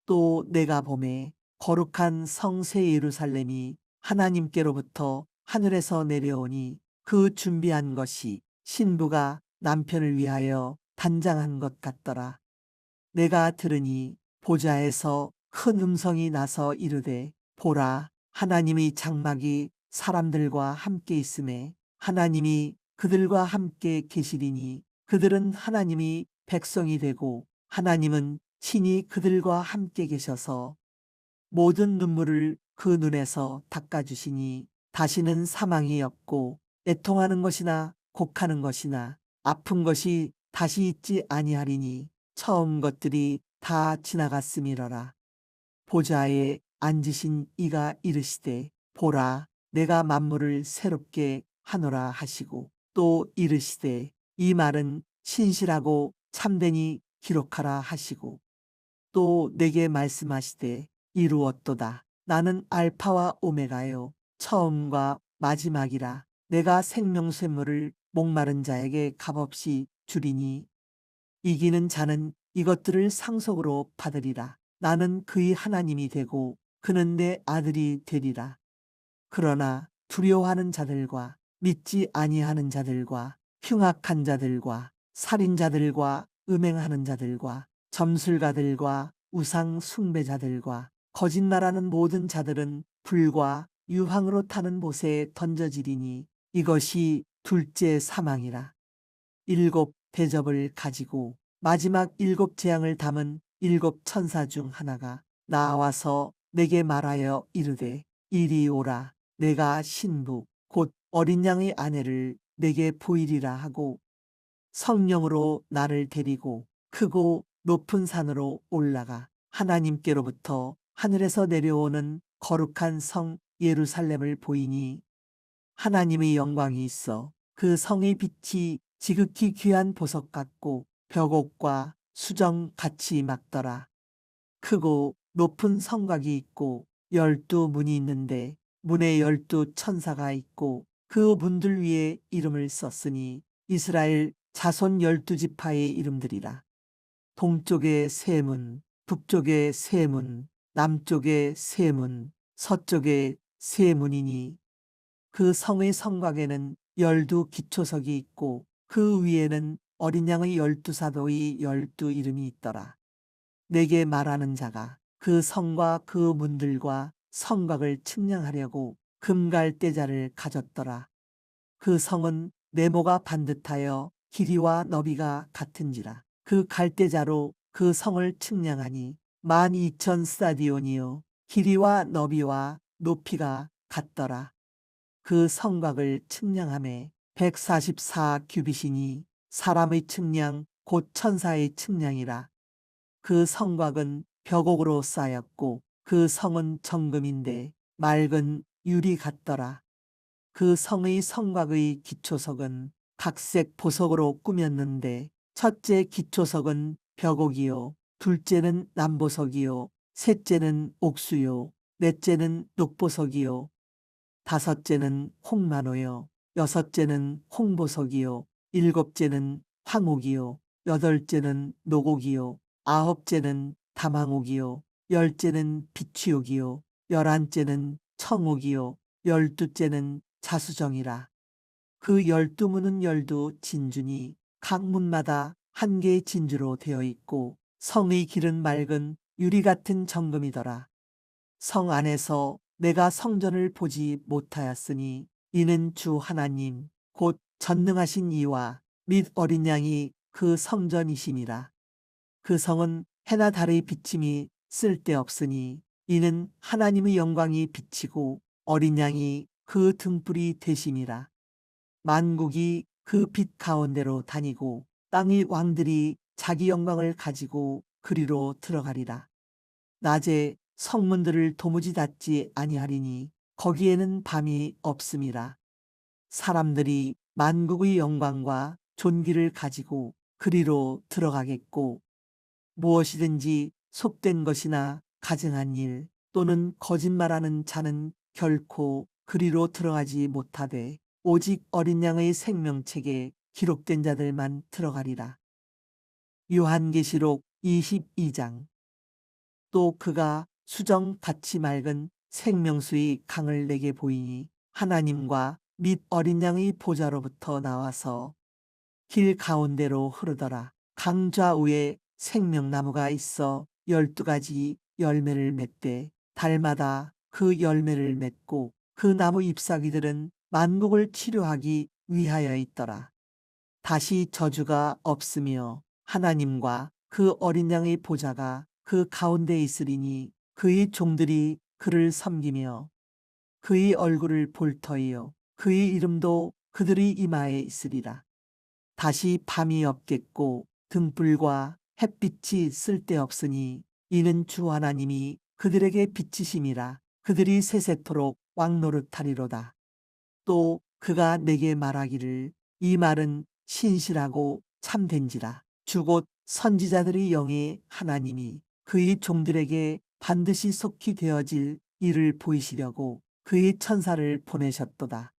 또 내가 보매 거룩한 성새 예루살렘이 하나님께로부터 하늘에서 내려오니 그 준비한 것이 신부가 남편을 위하여 단장한 것 같더라. 내가 들으니 보좌에서 큰 음성이 나서 이르되 보라 하나님의 장막이 사람들과 함께 있음에 하나님이 그들과 함께 계시리니 그들은 하나님이 백성이 되고 하나님은 친히 그들과 함께 계셔서 모든 눈물을 그 눈에서 닦아주시니 다시는 사망이 없고 애통하는 것이나 곡하는 것이나 아픈 것이 다시 있지 아니하리니 처음 것들이 다 지나갔음이러라. 보좌에 앉으신 이가 이르시되 보라 내가 만물을 새롭게 하노라 하시고 또 이르시되 이 말은 신실하고 참되니 기록하라 하시고 또 내게 말씀하시되 이루었도다. 나는 알파와 오메가요 처음과 마지막이라. 내가 생명샘물을 목마른 자에게 값없이 주리니 이기는 자는 이것들을 상속으로 받으리라. 나는 그의 하나님이 되고 그는 내 아들이 되리라. 그러나 두려워하는 자들과 믿지 아니하는 자들과 흉악한 자들과 살인자들과 음행하는 자들과 점술가들과 우상 숭배자들과 거짓말하는 모든 자들은 불과 유황으로 타는 못에 던져지리니 이것이 둘째 사망이라. 일곱 대접을 가지고 마지막 일곱 재앙을 담은 일곱 천사 중 하나가 나와서 내게 말하여 이르되 이리 오라. 내가 신부 곧 어린 양의 아내를 내게 보이리라 하고 성령으로 나를 데리고 크고 높은 산으로 올라가 하나님께로부터 하늘에서 내려오는 거룩한 성 예루살렘을 보이니 하나님의 영광이 있어 그 성의 빛이 지극히 귀한 보석 같고 벽옥과 수정 같이 막더라. 크고 높은 성곽이 있고 12문이 있는데 문에 12천사가 있고 그 문들 위에 이름을 썼으니 이스라엘 자손 12지파의 이름들이라. 동쪽에 세 문, 북쪽에 세 문, 남쪽에 세 문, 서쪽에 세 문이니 그 성의 성곽에는 12기초석이 있고 그 위에는 어린 양의 12사도의 12 이름이 있더라. 내게 말하는 자가 그 성과 그 문들과 성곽을 측량하려고 금갈대자를 가졌더라. 그 성은 네모가 반듯하여 길이와 너비가 같은지라. 그 갈대자로 그 성을 측량하니 12,000스타디온이요 길이와 너비와 높이가 같더라. 그 성곽을 측량함에 144규빗이니 사람의 측량 곧 천사의 측량이라. 그 성곽은 벽옥으로 쌓였고 그 성은 정금인데 맑은 유리 같더라. 그 성의 성곽의 기초석은 각색 보석으로 꾸몄는데 첫째 기초석은 벽옥이요 둘째는 남보석이요 셋째는 옥수요 넷째는 녹보석이요 다섯째는 홍마노요 여섯째는 홍보석이요 일곱째는 황옥이요 여덟째는 노곡이요 아홉째는 다망옥이요 열째는 비취옥이요 열한째는 청옥이요 열두째는 자수정이라. 그 12문은 진주니 각 문마다 한 개의 진주로 되어 있고 성의 길은 맑은 유리 같은 정금이더라. 성 안에서 내가 성전을 보지 못하였으니 이는 주 하나님 곧 전능하신 이와 및 어린 양이 그 성전이심이라. 그 성은 해나 달의 비침이 쓸데없으니 이는 하나님의 영광이 비치고 어린 양이 그 등불이 되심이라. 만국이 그 빛 가운데로 다니고 땅의 왕들이 자기 영광을 가지고 그리로 들어가리라. 낮에 성문들을 도무지 닫지 아니하리니 거기에는 밤이 없음이라. 사람들이 만국의 영광과 존귀를 가지고 그리로 들어가겠고 무엇이든지 속된 것이나 가증한 일 또는 거짓말하는 자는 결코 그리로 들어가지 못하되 오직 어린 양의 생명책에 기록된 자들만 들어가리라. 요한계시록 22장. 또 그가 수정 같이 맑은 생명수의 강을 내게 보이니 하나님과 및 어린 양의 보좌로부터 나와서 길 가운데로 흐르더라. 강 좌우에 생명나무가 있어 12가지 열매를 맺되 달마다 그 열매를 맺고 그 나무 잎사귀들은 만국을 치료하기 위하여 있더라. 다시 저주가 없으며 하나님과 그 어린 양의 보좌가 그 가운데 있으리니 그의 종들이 그를 섬기며 그의 얼굴을 볼 터이요 그의 이름도 그들의 이마에 있으리라. 다시 밤이 없겠고 등불과 햇빛이 쓸데없으니 이는 주 하나님이 그들에게 비치심이라. 그들이 세세토록 왕노릇하리로다. 또 그가 내게 말하기를 이 말은 신실하고 참된지라. 주곧 선지자들의 영의 하나님이 그의 종들에게 반드시 속히 되어질 일을 보이시려고 그의 천사를 보내셨도다.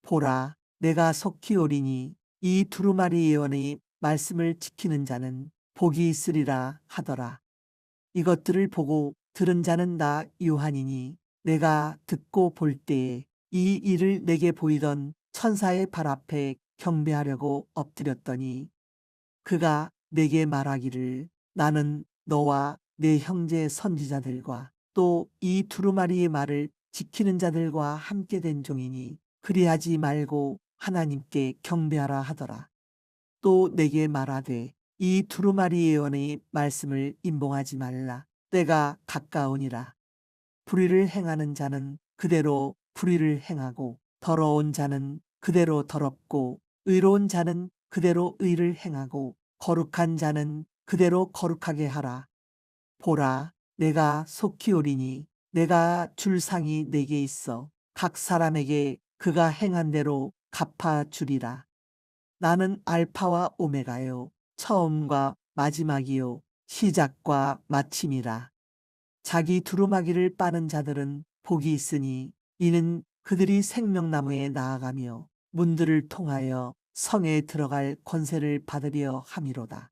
보라, 내가 속히 오리니 이 두루마리 예언의 말씀을 지키는 자는 복이 있으리라 하더라. 이것들을 보고 들은 자는 나 요한이니 내가 듣고 볼 때에 이 일을 내게 보이던 천사의 발 앞에 경배하려고 엎드렸더니 그가 내게 말하기를 나는 너와 내 형제 선지자들과 또 이 두루마리의 말을 지키는 자들과 함께 된 종이니 그리하지 말고 하나님께 경배하라 하더라. 또 내게 말하되 이 두루마리 예언의 말씀을 임봉하지 말라. 때가 가까우니라. 불의를 행하는 자는 그대로 불의를 행하고 더러운 자는 그대로 더럽고 의로운 자는 그대로 의를 행하고 거룩한 자는 그대로 거룩하게 하라. 보라, 내가 속히 오리니 내가 줄 상이 내게 있어 각 사람에게 그가 행한 대로 갚아 주리라. 나는 알파와 오메가요 처음과 마지막이요 시작과 마침이라. 자기 두루마기를 빠는 자들은 복이 있으니 이는 그들이 생명나무에 나아가며 문들을 통하여 성에 들어갈 권세를 받으려 함이로다.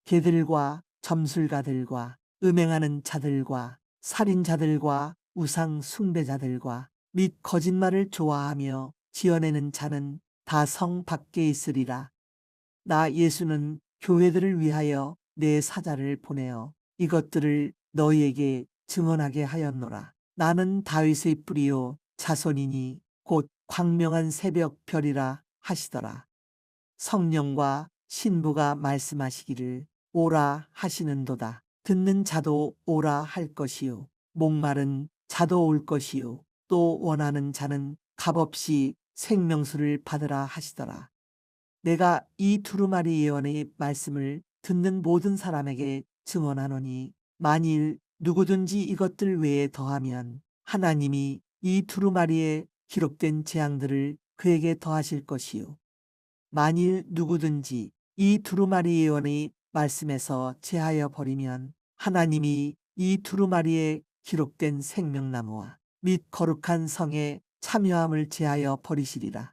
개들과 점술가들과 음행하는 자들과 살인자들과 우상 숭배자들과 및 거짓말을 좋아하며 지어내는 자는 다 성 밖에 있으리라. 나 예수는 교회들을 위하여 내 사자를 보내어 이것들을 너희에게 증언하게 하였노라. 나는 다윗의 뿌리요 자손이니 곧 광명한 새벽 별이라 하시더라. 성령과 신부가 말씀하시기를 오라 하시는도다. 듣는 자도 오라 할 것이요 목마른 자도 올 것이요 또 원하는 자는 값없이 생명수를 받으라 하시더라. 내가 이 두루마리 예언의 말씀을 듣는 모든 사람에게 증언하노니 만일 누구든지 이것들 외에 더하면 하나님이 이 두루마리에 기록된 재앙들을 그에게 더하실 것이요 만일 누구든지 이 두루마리 예언의 말씀에서 제하여 버리면 하나님이 이 두루마리에 기록된 생명나무와 및 거룩한 성에 참여함을 제하여 버리시리라.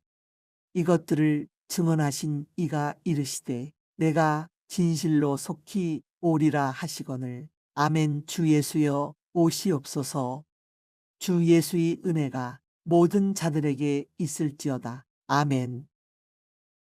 이것들을 증언하신 이가 이르시되 내가 진실로 속히 오리라 하시거늘 아멘. 주 예수여 오시옵소서. 주 예수의 은혜가 모든 자들에게 있을지어다. 아멘.